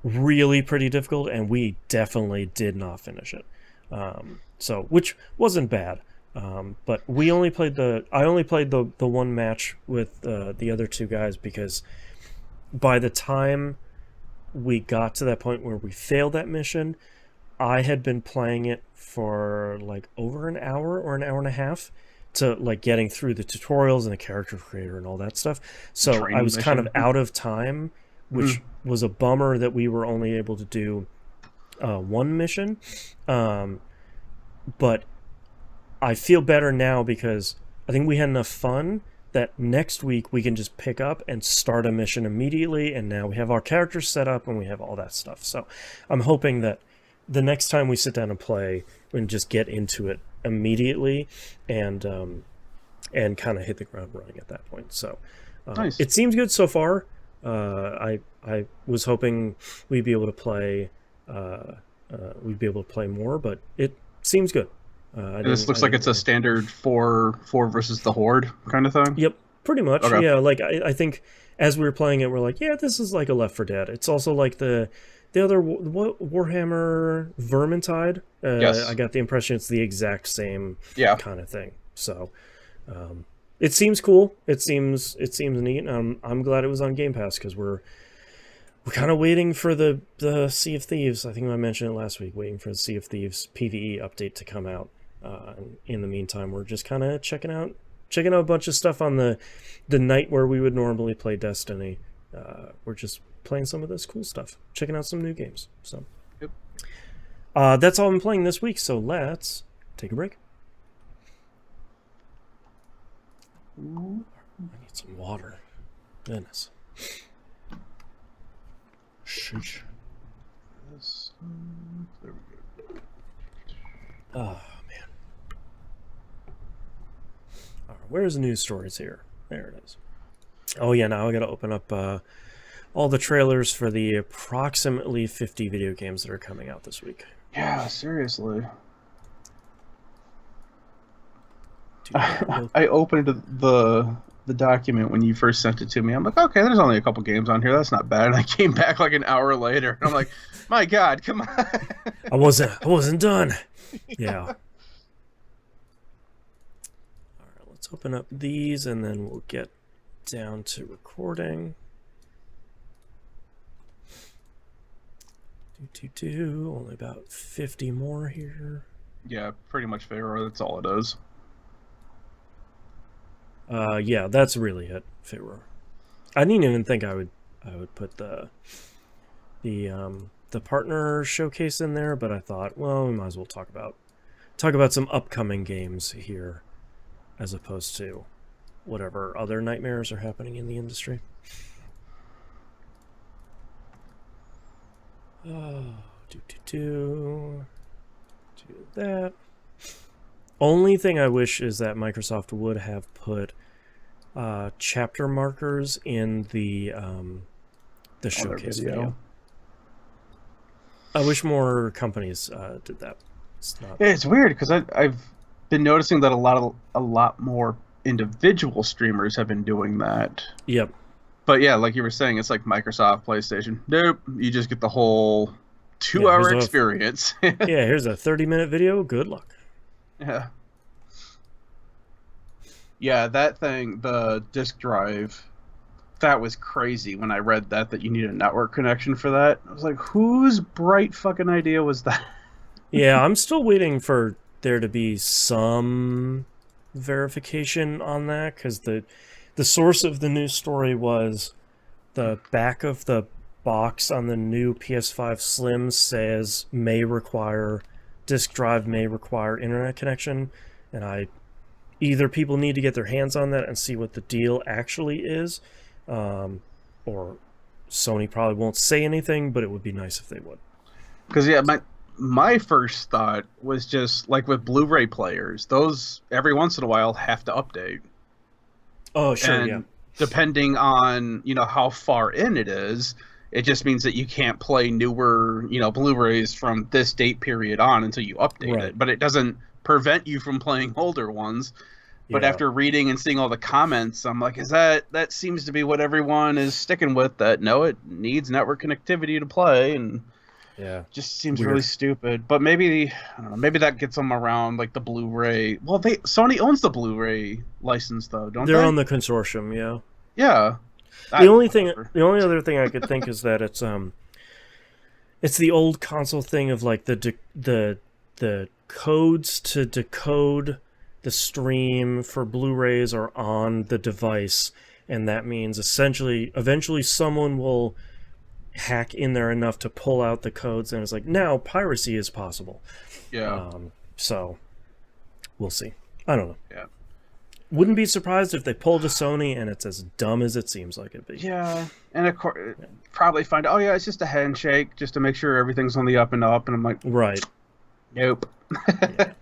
really pretty difficult, and we definitely did not finish it. So, which wasn't bad. But I only played the one match with the other 2 guys, because by the time we got to that point where we failed that mission, I had been playing it for like over an hour or an hour and a half, to like getting through the tutorials and the character creator and all that stuff. So I was kind of out of time, which was a bummer that we were only able to do one mission. But I feel better now, because I think we had enough fun that next week we can just pick up and start a mission immediately, and now we have our characters set up and we have all that stuff. So I'm hoping that the next time we sit down and play, we can just get into it immediately and kind of hit the ground running at that point. So nice. It seems good so far. I was hoping we'd be able to play more, but it seems good. This looks like it's a standard 4 versus the Horde kind of thing? Yep, pretty much. Okay. Yeah, like I think as we were playing it, we're like, yeah, this is like a Left 4 Dead. It's also like the other Warhammer Vermintide. Yes. I got the impression it's the exact same kind of thing. So it seems cool. It seems neat. I'm glad it was on Game Pass, because we're we're kind of waiting for the Sea of Thieves. I think I mentioned it last week. Waiting for the Sea of Thieves PvE update to come out. In the meantime, we're just kind of checking out a bunch of stuff on the night where we would normally play Destiny. We're just playing some of this cool stuff, checking out some new games. So, Yep. That's all I'm playing this week. So let's take a break. I need some water. Goodness. Sheesh. There we go. Oh, man. All right, where's the news stories here? There it is. Oh, yeah, now I gotta open up all the trailers for the approximately 50 video games that are coming out this week. Yeah, seriously. Dude, I opened the document when you first sent it to me. I'm like, okay, there's only a couple games on here. That's not bad. And I came back like an hour later, and I'm like, my God, come on. I wasn't done. Yeah. All right, let's open up these, and then we'll get down to recording. Only about 50 more here. Yeah, pretty much fair. That's all it is. Yeah, that's really it. Figure. I didn't even think I would put the partner showcase in there, but I thought, well, we might as well talk about some upcoming games here, as opposed to whatever other nightmares are happening in the industry. Do that. Only thing I wish is that Microsoft would have put chapter markers in the showcase video. I wish more companies did that. It's weird because I've been noticing that a lot more individual streamers have been doing that. Yep. But yeah, like you were saying, it's like Microsoft, PlayStation. Nope, you just get the whole 2-hour experience. Yeah, here's a 30-minute video. Good luck. Yeah. Yeah, that thing, the disk drive, that was crazy when I read that you need a network connection for that. I was like, whose bright fucking idea was that? Yeah, I'm still waiting for there to be some verification on that, because the source of the news story was the back of the box on the new PS5 Slim says disk drive may require internet connection, and either people need to get their hands on that and see what the deal actually is, or Sony probably won't say anything, but it would be nice if they would. Because yeah, my first thought was just like with Blu-ray players, those every once in a while have to update. Oh, sure, and yeah. Depending on, how far in it is, it just means that you can't play newer, Blu-rays from this date period on until you update it. But it doesn't prevent you from playing older ones. But after reading and seeing all the comments, I'm like, that seems to be what everyone is sticking with, that no, it needs network connectivity to play, and just seems really stupid. But maybe, I don't know, maybe that gets them around like the Blu-ray. Well, Sony owns the Blu-ray license though, don't they? They're on the consortium, yeah. Yeah. The only other thing I could think is that it's the old console thing of like the codes to decode the stream for Blu-rays are on the device, and that means eventually someone will hack in there enough to pull out the codes, and it's like, now piracy is possible. Yeah. So we'll see. I don't know. Yeah. Wouldn't be surprised if they pulled a Sony and it's as dumb as it seems like it'd be. Yeah, and of course, probably find, oh yeah, it's just a handshake just to make sure everything's on the up and up, and I'm like, right. Nope. Yeah.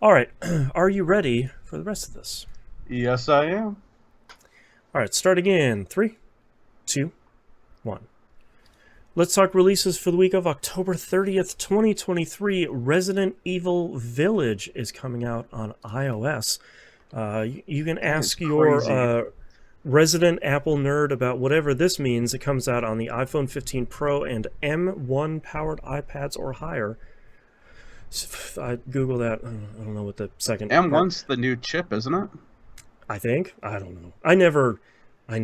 All right, are you ready for the rest of this? Yes, I am. All right, starting in 3, 2, 1. Let's talk releases for the week of October 30th, 2023. Resident Evil Village is coming out on iOS. You can ask your resident Apple nerd about whatever this means. It comes out on the iPhone 15 Pro and M1 powered iPads or higher. So I Google that. I don't know what the second M1's the new chip, isn't it? I think. I don't know. I never I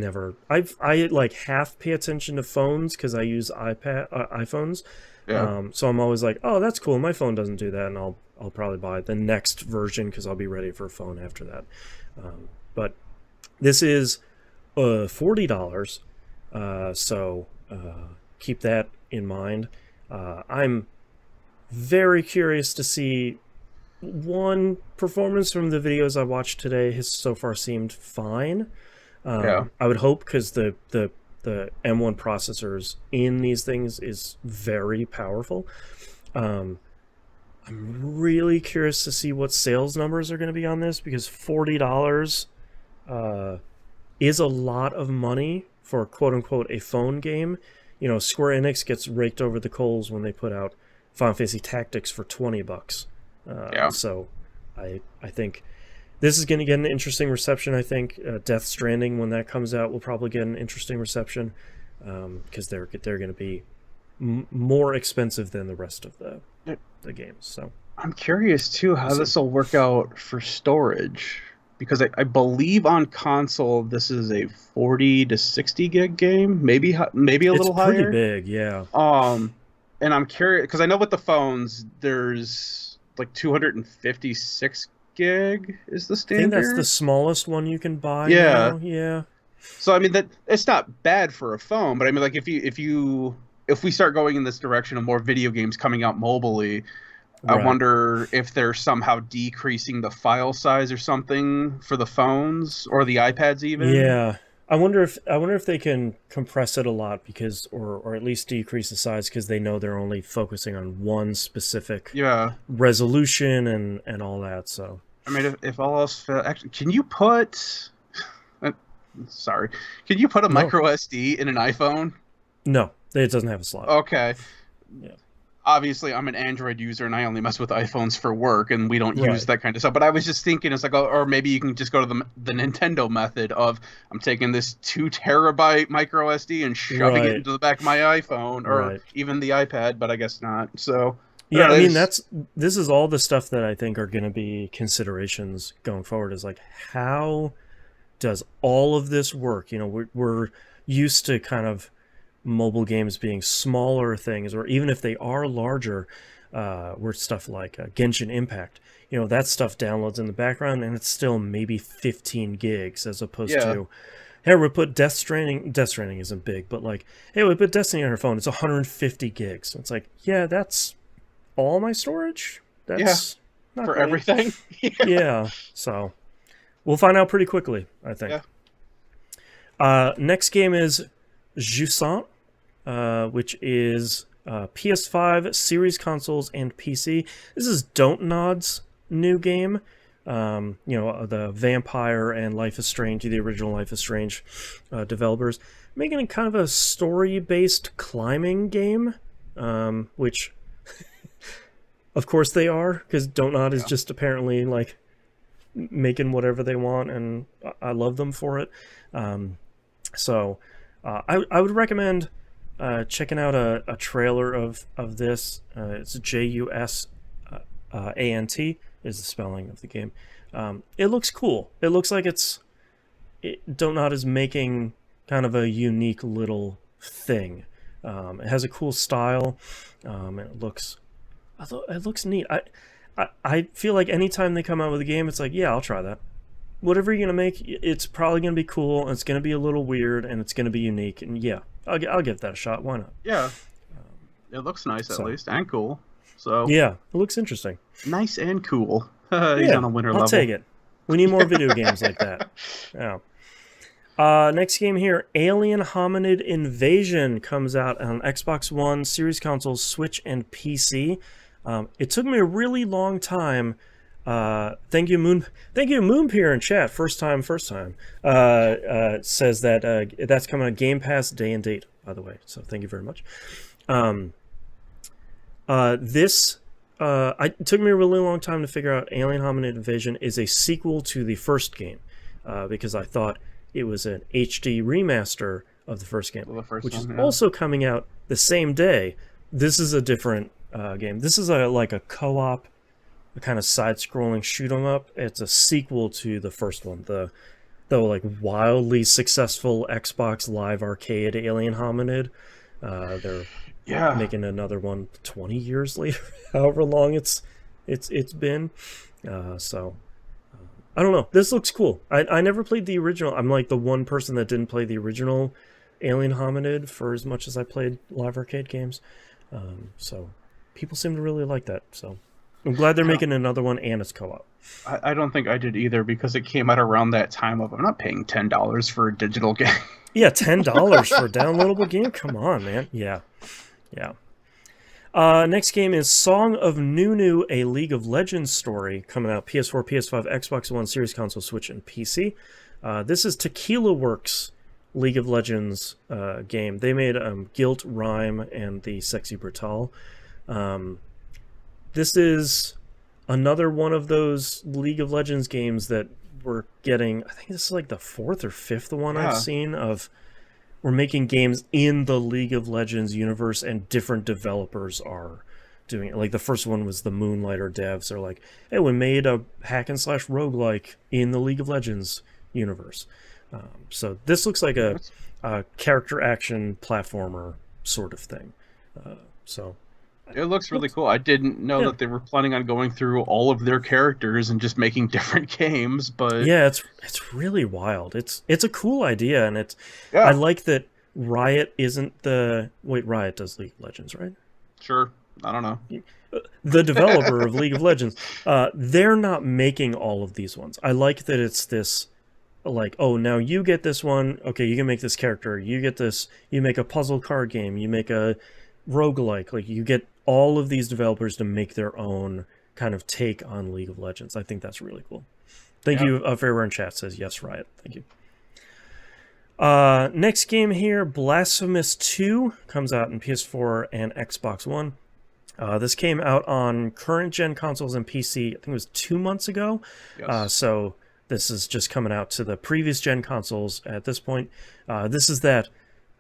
like half pay attention to phones because I use iPhones. Yeah. So I'm always like, oh, that's cool. My phone doesn't do that, and I'll probably buy the next version because I'll be ready for a phone after that. But this is $40, so keep that in mind. I'm very curious to see. One, performance from the videos I watched today has so far seemed fine. Yeah. I would hope, because the M1 processors in these things is very powerful. I'm really curious to see what sales numbers are going to be on this, because $40 is a lot of money for quote-unquote a phone game. You know, Square Enix gets raked over the coals when they put out Final Fantasy Tactics for $20. So I think this is going to get an interesting reception. I think Death Stranding, when that comes out, will probably get an interesting reception, because they're going to be more expensive than the rest of the games. So I'm curious too how this will work out for storage, because I believe on console this is a 40 to 60 gig game, maybe a little higher. It's pretty big, yeah. And I'm curious because I know with the phones there's like 256 gig is the standard. I think that's the smallest one you can buy. Yeah. Now. Yeah. So I mean that it's not bad for a phone, but I mean like if we start going in this direction of more video games coming out mobilely, right. I wonder if they're somehow decreasing the file size or something for the phones or the iPads even. Yeah. I wonder if they can compress it a lot, because or at least decrease the size, because they know they're only focusing on one specific resolution and all that. So I mean, if all else actually, can you put a micro SD in an iPhone? No, it doesn't have a slot. Okay. Yeah. Obviously, I'm an Android user and I only mess with iPhones for work, and we don't use that kind of stuff. But I was just thinking, it's like, or maybe you can just go to the Nintendo method of I'm taking this 2 terabyte micro SD and shoving it into the back of my iPhone or even the iPad, but I guess not. So yeah, I mean this is all the stuff that I think are going to be considerations going forward. Is like, how does all of this work? You know, we're used to kind of mobile games being smaller things, or even if they are larger, where stuff like Genshin Impact, you know, that stuff downloads in the background and it's still maybe 15 gigs, as opposed to, hey, we put Death Stranding isn't big, but like, hey, we put Destiny on our phone, it's 150 gigs. It's like, yeah, that's all my storage? That's not for great. Everything? Yeah, so we'll find out pretty quickly, I think. Next game is Jusant, which is PS5, series consoles, and PC. This is Don't Nod's new game. You know, the Vampire and Life is Strange, the original Life is Strange developers, making it kind of a story-based climbing game, which, of course they are, because Don't Nod is just apparently, like, making whatever they want, and I love them for it. So I would recommend checking out a trailer of this. It's JUSANT is the spelling of the game. It looks cool. It looks like Don't Nod is making kind of a unique little thing. It has a cool style, and it looks neat. I feel like anytime they come out with a game, it's like, yeah, I'll try that. Whatever you're gonna make, it's probably gonna be cool, and it's gonna be a little weird, and it's gonna be unique, and yeah, I'll give that a shot. Why not? Yeah, it looks nice at least, and cool. So yeah, it looks interesting. Nice and cool. He's on a winner level. I'll take it. We need more video games like that. Yeah. Next game here, Alien Hominid Invasion, comes out on Xbox One, Series consoles, Switch, and PC. It took me a really long time. Thank you, Moonpeer in chat. First time. Says that that's coming on Game Pass day and date, by the way. So thank you very much. It took me a really long time to figure out Alien Hominid Invasion is a sequel to the first game, because I thought it was an HD remaster of the first game, which is also coming out the same day. This is a different game. This is like a co-op, a kind of side-scrolling shoot 'em up. It's a sequel to the first one. The the like wildly successful Xbox Live Arcade Alien Hominid. They're making another one 20 years later, however long it's been. So I don't know. This looks cool. I never played the original. I'm like the one person that didn't play the original Alien Hominid for as much as I played live arcade games. So people seem to really like that. So I'm glad they're making another one and it's co-op. I don't think I did either because it came out around that time of I'm not paying $10 for a digital game. Yeah, $10 for a downloadable game? Come on, man. Yeah. Next game is Song of Nunu, a League of Legends story, coming out PS4, PS5, Xbox One, Series Console, Switch, and PC. This is Tequila Works' League of Legends game. They made Guilt, Rhyme, and the Sexy Brutal. This is another one of those League of Legends games that we're getting. I think this is like the fourth or fifth one I've seen of. We're making games in the League of Legends universe, and different developers are doing it. Like the first one was the Moonlighter devs. They're like, hey, we made a hack and slash roguelike in the League of Legends universe. So this looks like a character action platformer sort of thing. So it looks really cool. I didn't know that they were planning on going through all of their characters and just making different games, but yeah, it's really wild. It's a cool idea, and I like that Riot isn't the Riot does League of Legends, right? Sure. I don't know. The developer of League of Legends, they're not making all of these ones. I like that it's this like, oh, now you get this one, okay, you can make this character, you get this, you make a puzzle card game, you make a roguelike, like you get all of these developers to make their own kind of take on League of Legends. I think that's really cool. Thank you. Fairware in chat says yes, Riot. Thank you. Next game here, Blasphemous 2, comes out in PS4 and Xbox One. This came out on current gen consoles and PC, I think it was 2 months ago. Yes. So this is just coming out to the previous gen consoles at this point. This is that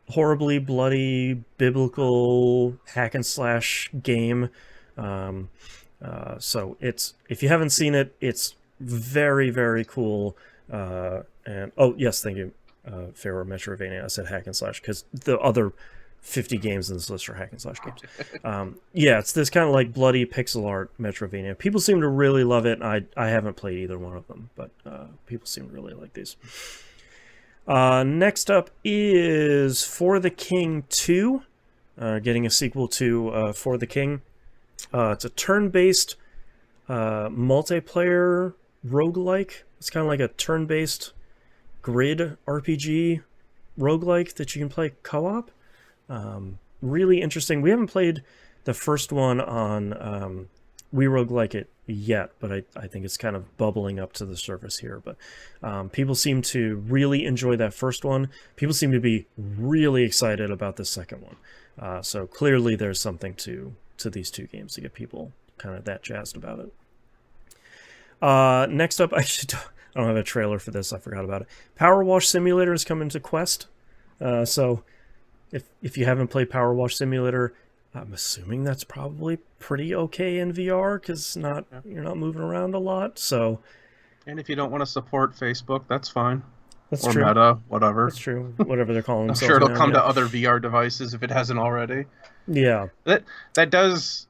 horribly bloody biblical hack and slash game. So it's, if you haven't seen it, it's very, very cool. And oh yes, thank you, Pharaoh Metrovania. I said hack and slash because the other 50 games in this list are hack and slash games. Yeah, it's this kind of like bloody pixel art Metrovania. People seem to really love it. I haven't played either one of them, but people seem to really like these. Next up is For the King 2, getting a sequel to For the King. It's a turn-based multiplayer roguelike. It's kind of like a turn-based grid RPG roguelike that you can play co-op. Really interesting. We haven't played the first one on We Roguelike It yet, but I think it's kind of bubbling up to the surface here. But people seem to really enjoy that first one. People seem to be really excited about the second one. So clearly there's something to these two games to get people kind of that jazzed about it. Next up, I don't have a trailer for this. I forgot about it. Power Wash Simulator is coming to Quest. So if you haven't played Power Wash Simulator, I'm assuming that's probably pretty okay in VR because you're not moving around a lot. So, and if you don't want to support Facebook, that's fine. That's or true. Meta, whatever. That's true. Whatever they're calling I'm themselves. sure it'll now, come to other VR devices if it hasn't already. Yeah. That does.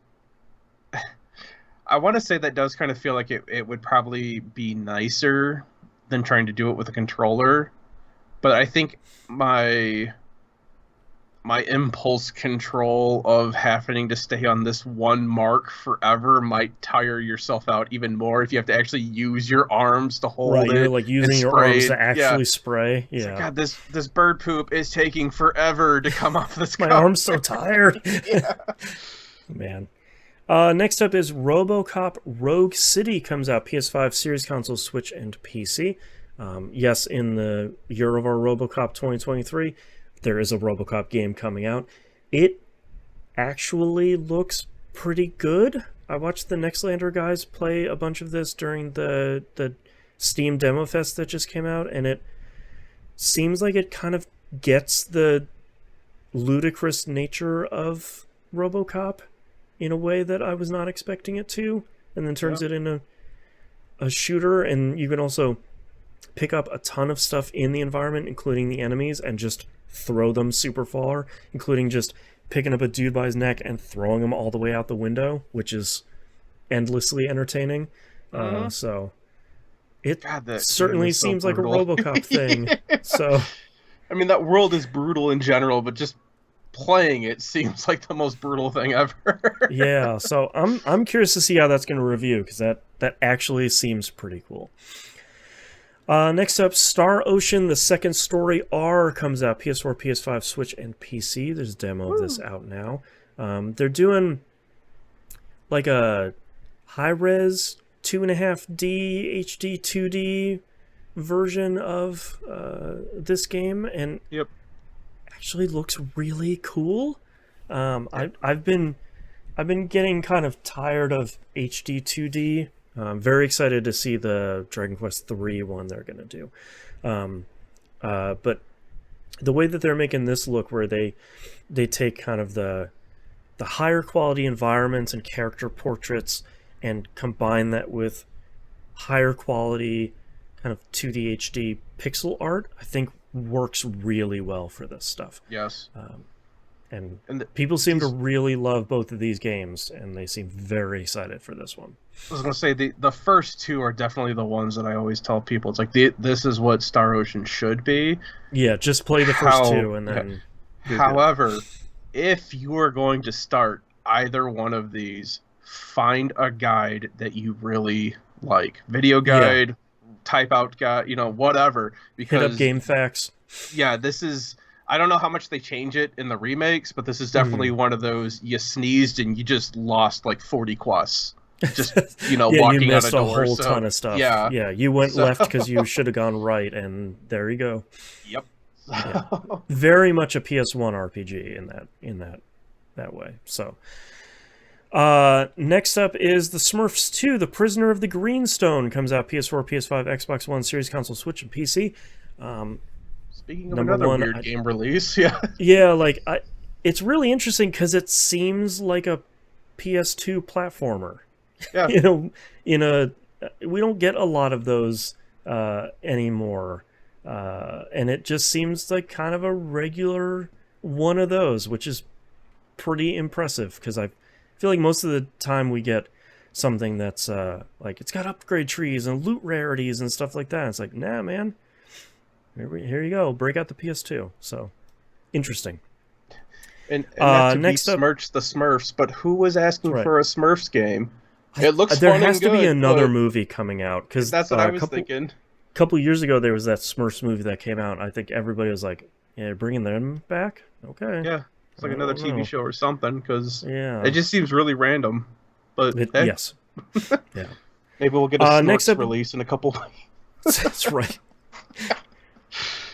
I want to say that does kind of feel like it would probably be nicer than trying to do it with a controller, but I think my impulse control of having to stay on this one mark forever might tire yourself out even more if you have to actually use your arms to hold it. You're like using your arms to actually spray. Yeah. Like, God, this bird poop is taking forever to come off this My arm's so tired. Man. Next up is RoboCop Rogue City, comes out PS5, Series Console, Switch, and PC. Yes, in the year of our RoboCop 2023, there is a RoboCop game coming out. It actually looks pretty good. I watched the Nextlander guys play a bunch of this during the Steam Demo Fest that just came out, and it seems like it kind of gets the ludicrous nature of RoboCop in a way that I was not expecting it to, and then turns it into a shooter. And you can also pick up a ton of stuff in the environment, including the enemies, and just throw them super far, including just picking up a dude by his neck and throwing him all the way out the window, which is endlessly entertaining. So it certainly seems like a RoboCop thing. So I mean, that world is brutal in general, but just playing it seems like the most brutal thing ever. Yeah, so I'm curious to see how that's going to review, because that actually seems pretty cool. Next up, Star Ocean: The Second Story R comes out PS4, PS5, Switch, and PC. There's a demo of this out now. They're doing like a high-res 2.5D HD 2D version of this game, and actually looks really cool. I've been getting kind of tired of HD 2D. I'm very excited to see the Dragon Quest III one they're going to do. But the way that they're making this look, where they take kind of the higher quality environments and character portraits and combine that with higher quality kind of 2D HD pixel art, I think works really well for this stuff. Yes. And people seem to really love both of these games, and they seem very excited for this one. I was going to say, the first two are definitely the ones that I always tell people. It's like, this is what Star Ocean should be. Yeah, just play the first two, and then... However, if you are going to start either one of these, find a guide that you really like. Video guide, type out guide, whatever. Because hit up Game Facts. Yeah, this is... I don't know how much they change it in the remakes, but this is definitely one of those you sneezed and you just lost like 40 quests. Just, walking you missed out a door. A whole ton of stuff. Yeah, you went left because you should have gone right, and there you go. Yep. Very much a PS1 RPG in that way. So, next up is the Smurfs 2: The Prisoner of the Greenstone. Comes out PS4, PS5, Xbox One, Series Console, Switch, and PC. Speaking of another weird game release, it's really interesting because it seems like a PS2 platformer. Yeah. We don't get a lot of those anymore, and it just seems like kind of a regular one of those, which is pretty impressive, because I feel like most of the time we get something that's like it's got upgrade trees and loot rarities and stuff like that. It's like, nah, man. Here you go. Break out the PS2. So, interesting. And not to besmirch the Smurfs, but who was asking for a Smurfs game? It looks there fun has and to good, be another movie coming out, because that's what I was thinking. A couple years ago, there was that Smurfs movie that came out. I think everybody was like, "Yeah, bringing them back? Okay." Yeah, it's like another TV show or something, because it just seems really random. But yes, yeah. Maybe we'll get a Smurfs release in a couple weeks. That's right.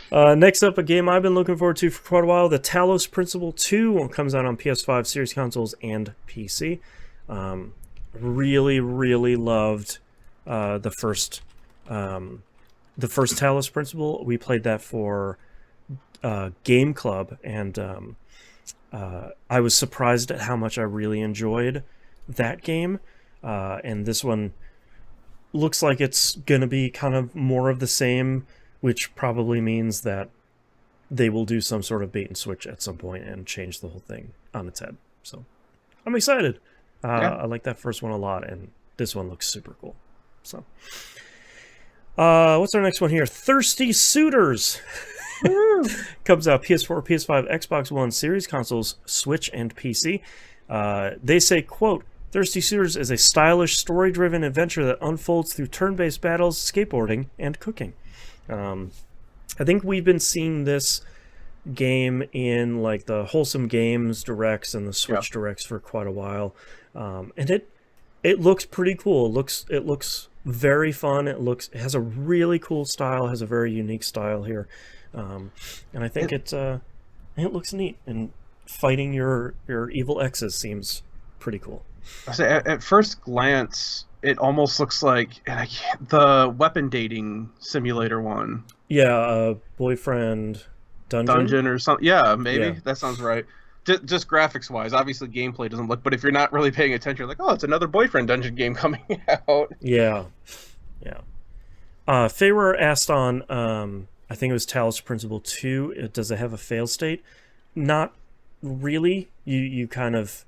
Next up, a game I've been looking forward to for quite a while, the Talos Principle 2 comes out on PS5, Series Consoles, and PC. Really, really loved the first Talos Principle. We played that for Game Club, and I was surprised at how much I really enjoyed that game. And this one looks like it's going to be kind of more of the same, which probably means that they will do some sort of bait and switch at some point and change the whole thing on its head. So I'm excited. I like that first one a lot, and this one looks super cool. So, what's our next one here? Thirsty Suitors comes out PS4, PS5, Xbox One, Series Consoles, Switch, and PC. They say, quote, Thirsty Suitors is a stylish, story-driven adventure that unfolds through turn-based battles, skateboarding, and cooking. I think we've been seeing this game in like the Wholesome Games Directs and the Switch Directs for quite a while, and it looks pretty cool. It looks very fun. It has a really cool style. Has a very unique style here, and I think it looks neat. And fighting your evil exes seems pretty cool. I say at first glance, it almost looks like the weapon dating simulator one. Yeah, boyfriend dungeon or something. Yeah, maybe that sounds right. Just graphics wise, obviously gameplay doesn't look. But if you're not really paying attention, you're like, oh, it's another boyfriend dungeon game coming out. Yeah. Feyrer asked on, I think it was Talos Principle 2, does it have a fail state? Not really. You kind of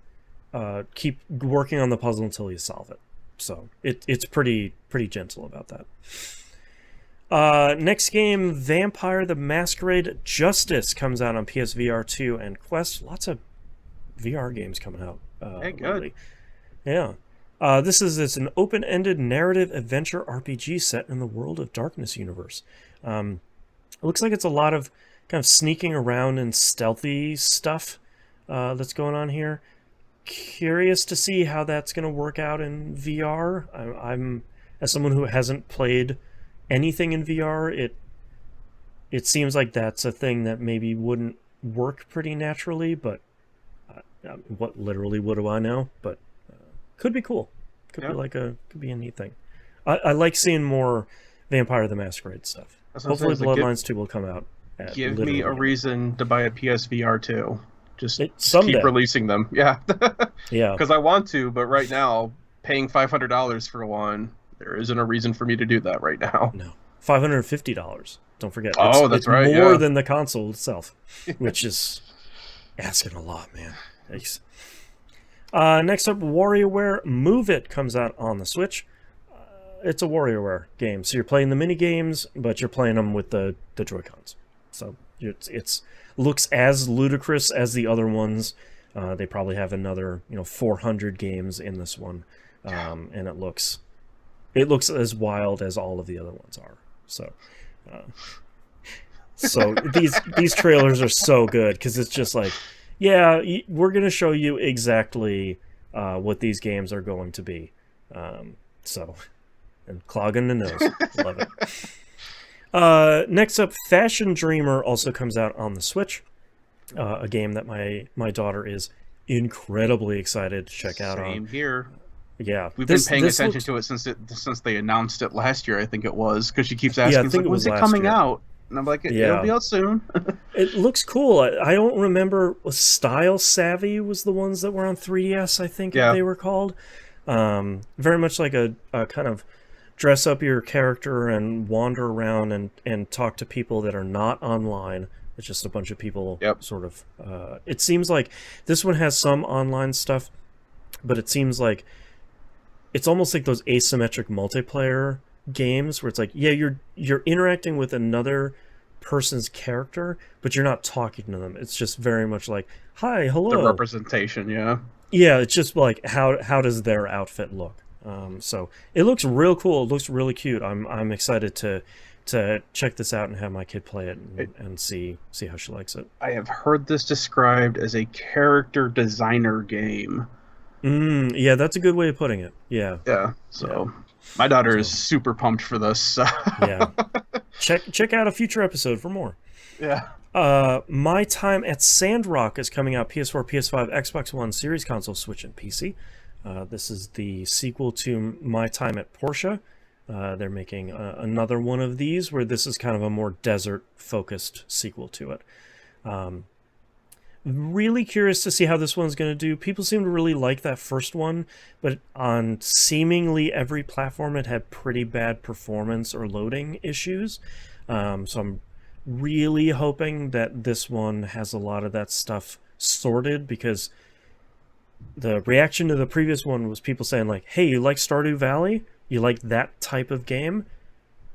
keep working on the puzzle until you solve it. So it's pretty gentle about that. Next game, Vampire the Masquerade Justice comes out on PSVR 2 and Quest. Lots of VR games coming out. Hey, good. Lately. Yeah. It's an open-ended narrative adventure RPG set in the World of Darkness universe. It looks like it's a lot of kind of sneaking around and stealthy stuff that's going on here. Curious to see how that's going to work out in VR. I'm as someone who hasn't played anything in VR, it seems like that's a thing that maybe wouldn't work pretty naturally, but what do I know? But could be cool. Could be a neat thing. I like seeing more Vampire the Masquerade stuff. Hopefully Bloodlines 2 will come out. Give me a reason to buy a PSVR 2. Just someday. Keep releasing them. Yeah. Yeah. Because I want to, but right now, paying $500 for one, there isn't a reason for me to do that right now. No. $550. Don't forget. That's right. More than the console itself, which is asking a lot, man. Thanks. Next up, WarioWare Move It comes out on the Switch. It's a WarioWare game, so you're playing the mini games, but you're playing them with the Joy-Cons. So it's looks as ludicrous as the other ones. They probably have another 400 games in this one, and it looks as wild as all of the other ones are. So these trailers are so good because it's just like, yeah, we're gonna show you exactly what these games are going to be. And clogging the nose, love it. Next up, Fashion Dreamer also comes out on the Switch. A game that my daughter is incredibly excited to check out. Same here. Yeah, we've been paying attention to it since they announced it last year. I think it was because she keeps asking, "When's it coming out?" And I'm like, "It'll be out soon." It looks cool. I don't remember. Style Savvy was the ones that were on 3DS. I think they were called. Very much like a kind of dress up your character and wander around and talk to people that are not online. It's just a bunch of people sort of... it seems like this one has some online stuff, but it seems like it's almost like those asymmetric multiplayer games where it's like, yeah, you're interacting with another person's character, but you're not talking to them. It's just very much like, hi, hello. The representation, yeah. Yeah, it's just like, how does their outfit look? So it looks real cool. It looks really cute. I'm excited to check this out and have my kid play it and see how she likes it. I have heard this described as a character designer game. Yeah, that's a good way of putting it. Yeah. Yeah. So my daughter is super pumped for this. Yeah. Check out a future episode for more. Yeah. My Time at Sandrock is coming out PS4, PS5, Xbox One, Series Console, Switch, and PC. This is the sequel to My Time at Porsche. They're making another one of these where this is kind of a more desert-focused sequel to it. Really curious to see how this one's going to do. People seem to really like that first one, but on seemingly every platform it had pretty bad performance or loading issues. So I'm really hoping that this one has a lot of that stuff sorted, because the reaction to the previous one was people saying like, hey, you like Stardew Valley? You like that type of game?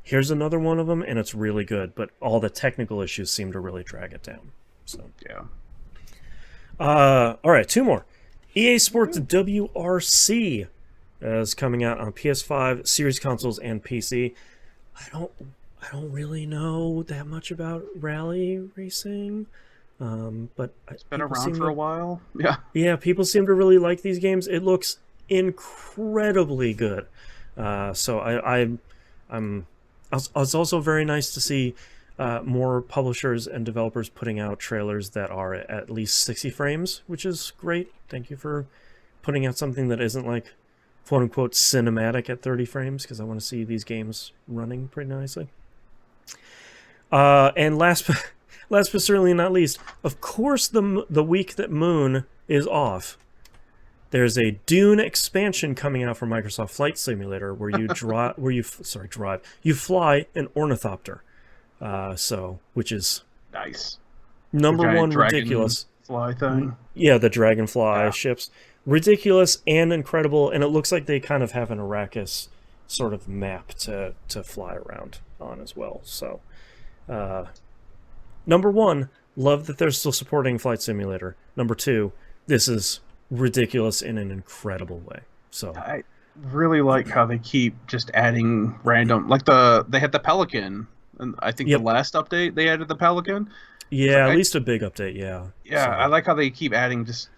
Here's another one of them, and it's really good, but all the technical issues seem to really drag it down. So yeah. All right, two more. EA Sports WRC is coming out on PS5, Series Consoles, and PC. I don't really know that much about rally racing, but it's been around for a while. Yeah, people seem to really like these games. It looks incredibly good. So it's also very nice to see more publishers and developers putting out trailers that are at least 60 frames, which is great. Thank you for putting out something that isn't like quote-unquote cinematic at 30 frames, because I want to see these games running pretty nicely. And last but certainly not least, of course, the week that Moon is off, there's a Dune expansion coming out for Microsoft Flight Simulator where you you fly an ornithopter. Which is nice. Number one, ridiculous. Fly thing. Yeah, the dragonfly ships. Ridiculous and incredible, and it looks like they kind of have an Arrakis sort of map to fly around on as well. So, number one, love that they're still supporting Flight Simulator. Number two, this is ridiculous in an incredible way. So I really like how they keep just adding random, like they had the Pelican, and I think the last update they added the Pelican. Yeah, at least a big update. Yeah. Yeah, so. I like how they keep adding just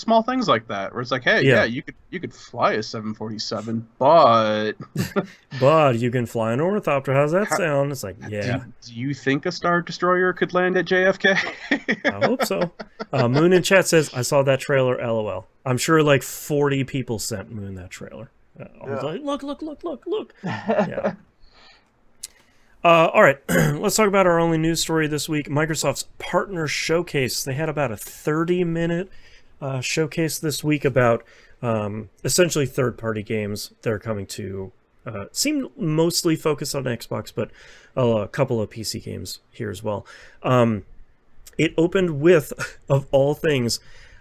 small things like that, where it's like, hey, you could fly a 747, but you can fly an ornithopter. How's that sound? It's like, yeah. Do you think a Star Destroyer could land at JFK? I hope so. Moon in chat says, I saw that trailer, LOL. I'm sure like 40 people sent Moon that trailer. I was like, look. Yeah. All right, let's talk about our only news story this week. Microsoft's Partner Showcase. They had about a 30-minute showcase this week about essentially third-party games that are coming to seem mostly focused on Xbox, but a couple of PC games here as well. It opened with, of all things,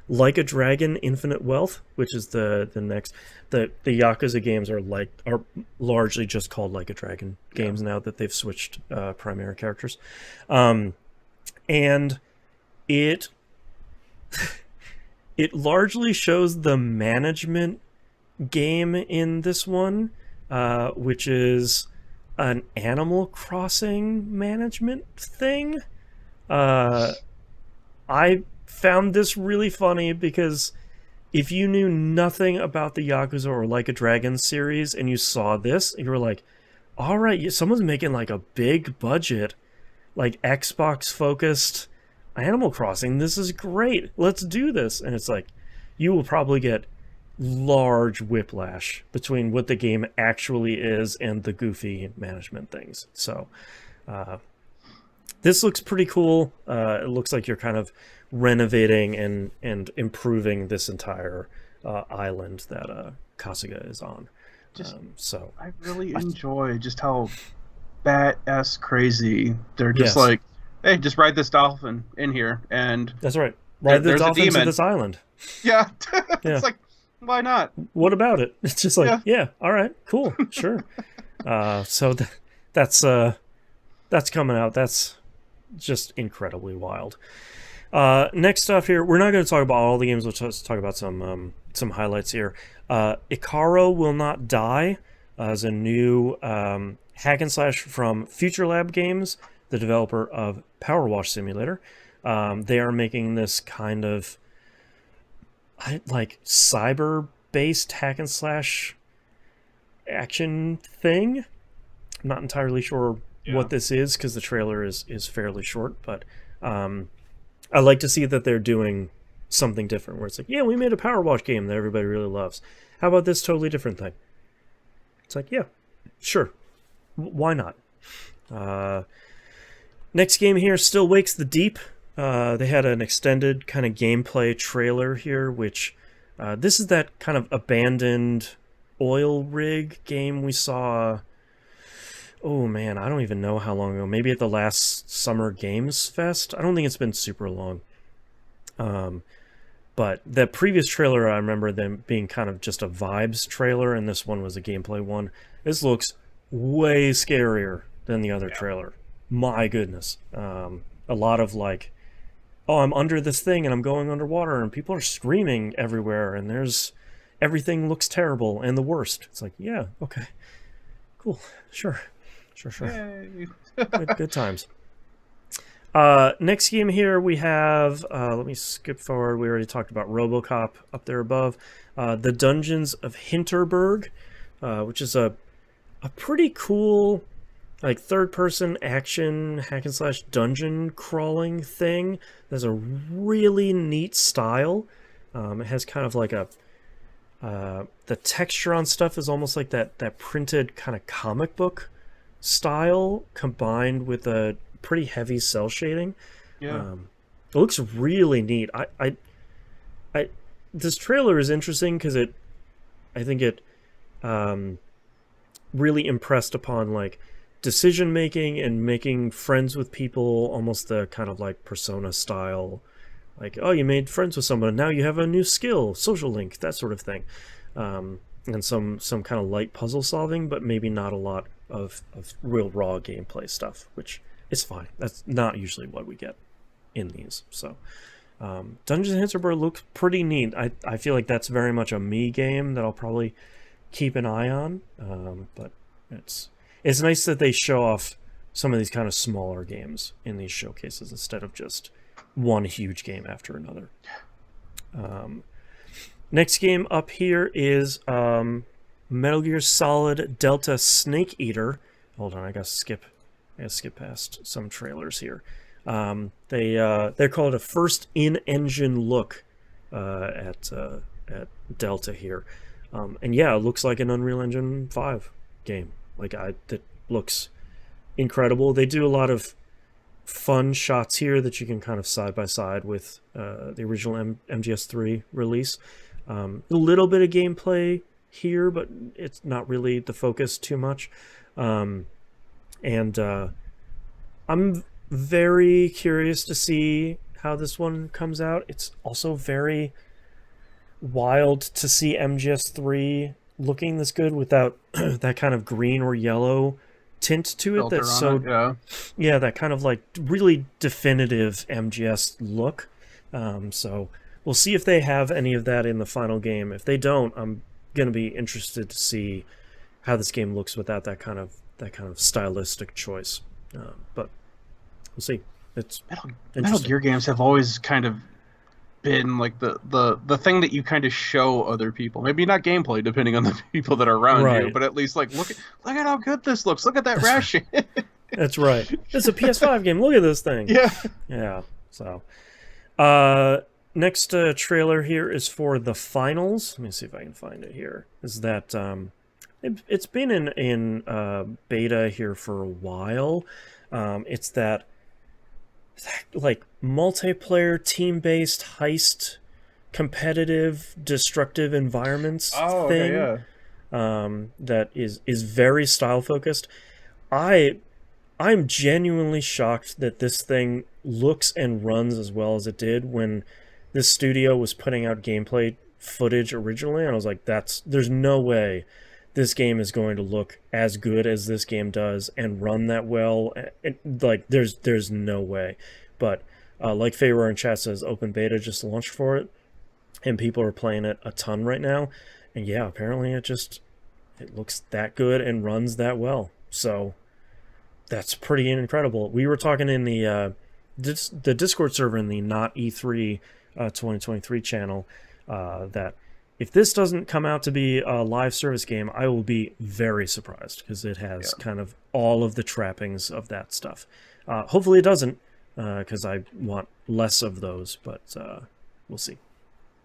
Like a Dragon Infinite Wealth, which is the next. The Yakuza games are largely just called Like a Dragon games now that they've switched primary characters. And it largely shows the management game in this one, which is an Animal Crossing management thing. I found this really funny because if you knew nothing about the Yakuza or Like a Dragon series and you saw this, you were like, all right, someone's making like a big budget, like Xbox focused Animal Crossing. This is great. Let's do this. And it's like, you will probably get large whiplash between what the game actually is and the goofy management things. So, this looks pretty cool. It looks like you're kind of renovating and improving this entire island that Kasuga is on. So I really enjoy just how badass crazy they're just like, hey, just ride this dolphin in here, and that's right. Ride the dolphin to this island. Yeah, it's like, why not? What about it? It's just like, yeah all right, cool, sure. So that's coming out. That's just incredibly wild. Next stuff here, we're not going to talk about all the games. We'll just talk about some highlights here. Icaro Will Not Die is a new hack and slash from Future Lab Games, the developer of Power Wash Simulator. They are making this kind of like cyber-based hack and slash action thing. I'm not entirely sure what this is because the trailer is fairly short, but I like to see that they're doing something different where it's like, yeah, we made a Power Wash game that everybody really loves. How about this totally different thing? It's like, yeah, sure. Why not? Next game here, Still Wakes the Deep. They had an extended kind of gameplay trailer here, which this is that kind of abandoned oil rig game we saw. Oh man, I don't even know how long ago. Maybe at the last Summer Games Fest. I don't think it's been super long. But the previous trailer, I remember them being kind of just a vibes trailer, and this one was a gameplay one. This looks way scarier than the other trailer. My goodness. A lot of like, oh, I'm under this thing and I'm going underwater and people are screaming everywhere and everything looks terrible and the worst. It's like, yeah, okay, cool, sure. Good times. Next game here we have, let me skip forward. We already talked about RoboCop up there above. The Dungeons of Hinterberg, which is a pretty cool, like, third-person action hack and slash dungeon crawling thing. There's a really neat style. It has kind of like the texture on stuff is almost like that printed kind of comic book style combined with a pretty heavy cell shading. It looks really neat. I this trailer is interesting because I think it really impressed upon like decision making and making friends with people, almost the kind of like Persona style, like, oh, you made friends with someone, now you have a new skill, social link, that sort of thing. And some kind of light puzzle solving, but maybe not a lot of real raw gameplay stuff, which is fine. That's not usually what we get in these. So Dungeons and Hinterberg looks pretty neat. I feel like that's very much a me game that I'll probably keep an eye on. But it's nice that they show off some of these kind of smaller games in these showcases instead of just one huge game after another. Next game up here is Metal Gear Solid Delta Snake Eater. Hold on, I gotta skip past some trailers here. They're called a first in-engine look at Delta here, and yeah, it looks like an Unreal Engine 5 game. Like that looks incredible. They do a lot of fun shots here that you can kind of side by side with the original MGS3 release. A little bit of gameplay here, but it's not really the focus too much. And I'm very curious to see how this one comes out. It's also very wild to see MGS3 looking this good without that kind of green or yellow tint to it. That's so, yeah, that kind of like really definitive MGS look. So we'll see if they have any of that in the final game. If they don't, I'm gonna be interested to see how this game looks without that kind of stylistic choice. But we'll see. It's Metal Gear games have always kind of been like the thing that you kind of show other people. Maybe not gameplay, depending on the people that are around you, but at least like look at how good this looks. Look at that ration. That's right. It's a PS5 game. Look at this thing. Yeah. So, next trailer here is for the finals. Let me see if I can find it here. Is that it's been in beta here for a while. It's that like multiplayer team-based heist competitive destructive environments thing. That is very style focused. I'm genuinely shocked that this thing looks and runs as well as it did when this studio was putting out gameplay footage originally, and I was like, there's no way this game is going to look as good as this game does and run that well. Like, there's no way. But like Feyroar in chat says, open beta just launched for it, and people are playing it a ton right now. And yeah, apparently it looks that good and runs that well. So that's pretty incredible. We were talking in the Discord server in the Not E3 2023 channel that if this doesn't come out to be a live service game, I will be very surprised, because it has kind of all of the trappings of that stuff. Hopefully it doesn't, because I want less of those, but we'll see.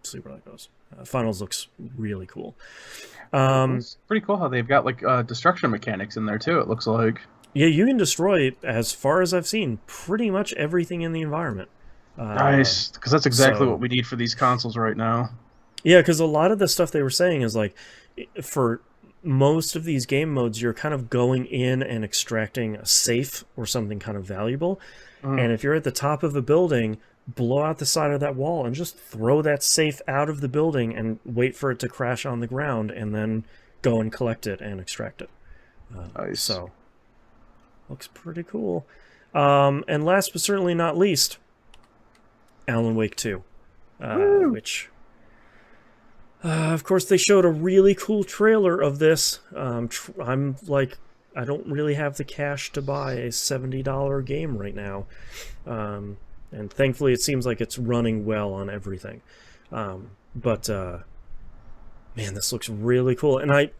See where that goes. Finals looks really cool. It's pretty cool how they've got like destruction mechanics in there too, it looks like. Yeah, you can destroy, as far as I've seen, pretty much everything in the environment. Nice, because that's exactly what we need for these consoles right now. Yeah, because a lot of the stuff they were saying is like, for most of these game modes, you're kind of going in and extracting a safe or something kind of valuable. And if you're at the top of a building, blow out the side of that wall and just throw that safe out of the building and wait for it to crash on the ground, and then go and collect it and extract it. Nice. So, looks pretty cool. And last but certainly not least, Alan Wake 2, which... of course, they showed a really cool trailer of this. I'm like, I don't really have the cash to buy a $70 game right now. And thankfully, it seems like it's running well on everything. But man, this looks really cool. And I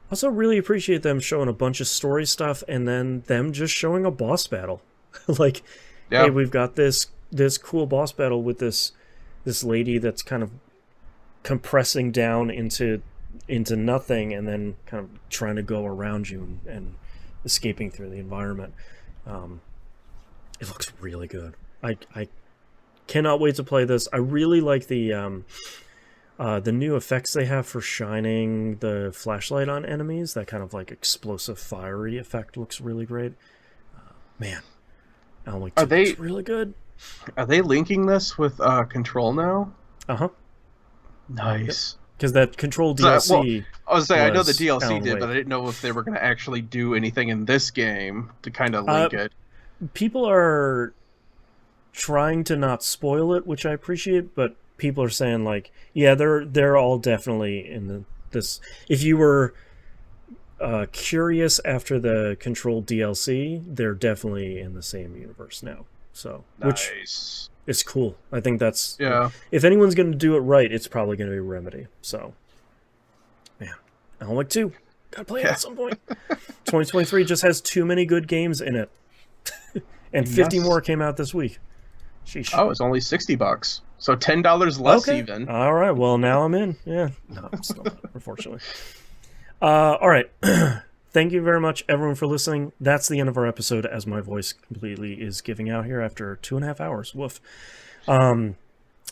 also really appreciate them showing a bunch of story stuff and then them just showing a boss battle. Like, hey, we've got this cool boss battle with this lady that's kind of compressing down into nothing, and then kind of trying to go around you and escaping through the environment. It looks really good. I cannot wait to play this. I really like the The new effects they have for shining the flashlight on enemies, that kind of like explosive, fiery effect looks really great. Man, Alan Wake 2 looks really good. Are they linking this with Control now? Uh-huh. Nice. Because that Control DLC... I was saying, I know the DLC Alan did, Wake. but I didn't know if they were going to actually do anything in this game to kind of link it. People are trying to not spoil it, which I appreciate, but people are saying, like, yeah, they're all definitely in this... If you were curious after the Control DLC, they're definitely in the same universe now. So, Nice. Which is cool. I think that's... Yeah. If anyone's going to do it right, it's probably going to be Remedy. So, man, Alan Wake 2. Gotta play it at some point. 2023 just has too many good games in it. And 50 more came out this week. Sheesh. Oh, it's only $60. So $10 less even. All right. Well, now I'm in. Yeah. No, it's still not, unfortunately. All right. Thank you very much, everyone, for listening. That's the end of our episode, as my voice completely is giving out here after 2.5 hours. Woof. If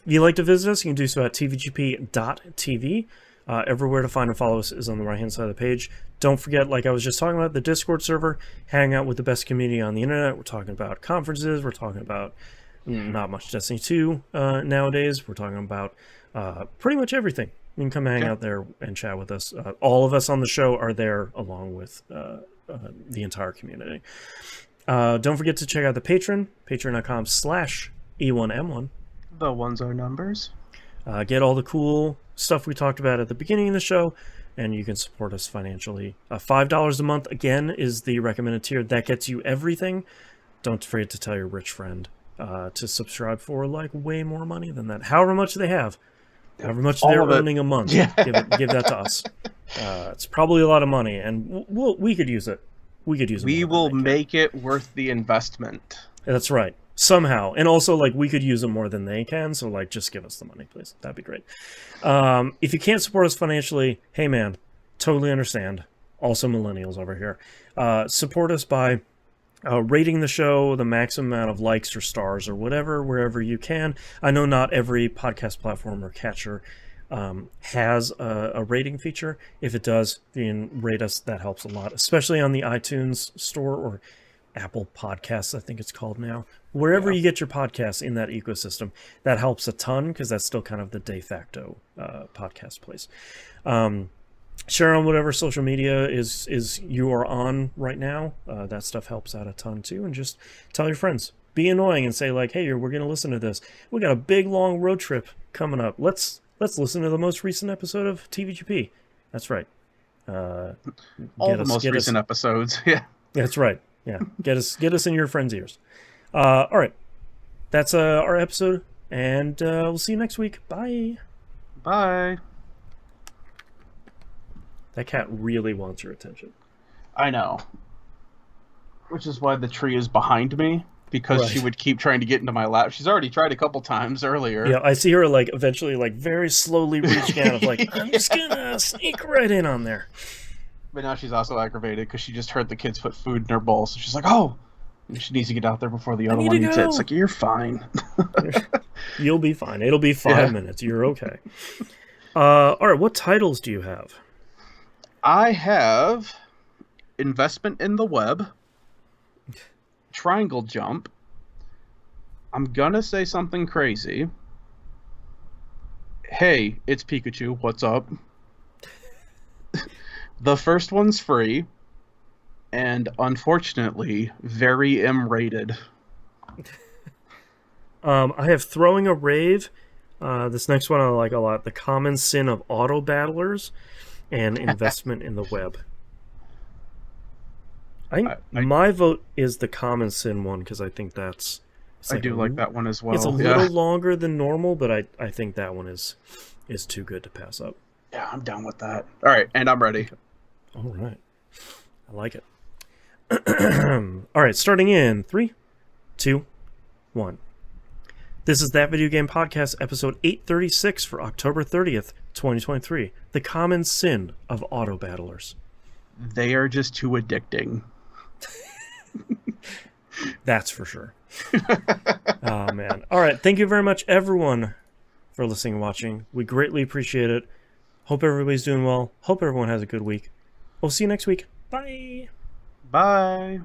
you'd like to visit us, you can do so at tvgp.tv. Everywhere to find and follow us is on the right-hand side of the page. Don't forget, like I was just talking about, the Discord server. Hang out with the best community on the internet. We're talking about conferences. We're talking about not much Destiny 2 nowadays. We're talking about pretty much everything. You can come hang out there and chat with us. All of us on the show are there along with the entire community. Don't forget to check out the Patreon, patreon.com/E1M1. The ones are numbers. Get all the cool stuff we talked about at the beginning of the show, and you can support us financially. $5 a month, again, is the recommended tier. That gets you everything. Don't forget to tell your rich friend to subscribe for like way more money than that. However much they have. However much they're earning a month, give that to us. It's probably a lot of money, and we could use it. We will make it worth the investment. That's right. Somehow. And also, like, we could use it more than they can, so, like, just give us the money, please. That'd be great. If you can't support us financially, hey, man, totally understand. Also millennials over here. Support us by rating the show, the maximum amount of likes or stars or whatever, wherever you can. I know not every podcast platform or catcher has a rating feature. If it does, you can rate us. That helps a lot, especially on the iTunes store or Apple Podcasts, I think it's called now. Wherever you get your podcasts in that ecosystem, that helps a ton because that's still kind of the de facto podcast place. Share on whatever social media is you are on right now. That stuff helps out a ton too. And just tell your friends. Be annoying and say like, hey, we're going to listen to this. We got a big long road trip coming up. Let's listen to the most recent episode of TVGP. That's right. All the most recent episodes. Yeah. That's right. Yeah. Get us in your friends' ears. All right. That's our episode, and we'll see you next week. Bye. Bye. That cat really wants your attention. I know. Which is why the tree is behind me, because she would keep trying to get into my lap. She's already tried a couple times earlier. Yeah, I see her like eventually like very slowly reaching out of like, I'm just gonna sneak right in on there. But now she's also aggravated because she just heard the kids put food in her bowl, so she's like, oh! And she needs to get out there before the other one eats it. It's like, you're fine. You'll be fine. It'll be 5 minutes. You're okay. All right, what titles do you have? I have Investment in the Web, Triangle Jump. I'm gonna say something crazy. Hey, it's Pikachu. What's up? The first one's free, and unfortunately, very M-rated. I have Throwing a Rave. This next one I like a lot. The Common Sin of Auto Battlers, and Investment in the Web. I think my vote is the Common Sin one because I think that's. I do like that one as well. It's a little longer than normal, but I think that one is too good to pass up. Yeah, I'm down with that. All right, and I'm ready. Okay. All right, I like it. All right, starting in 3, 2, 1. This is That Video Game Podcast, episode 836 for October 30th, 2023. The Common Sin of Auto Battlers. They are just too addicting. That's for sure. Oh, man. All right, thank you very much, everyone, for listening and watching. We greatly appreciate it. Hope everybody's doing well. Hope everyone has a good week. We'll see you next week. Bye. Bye.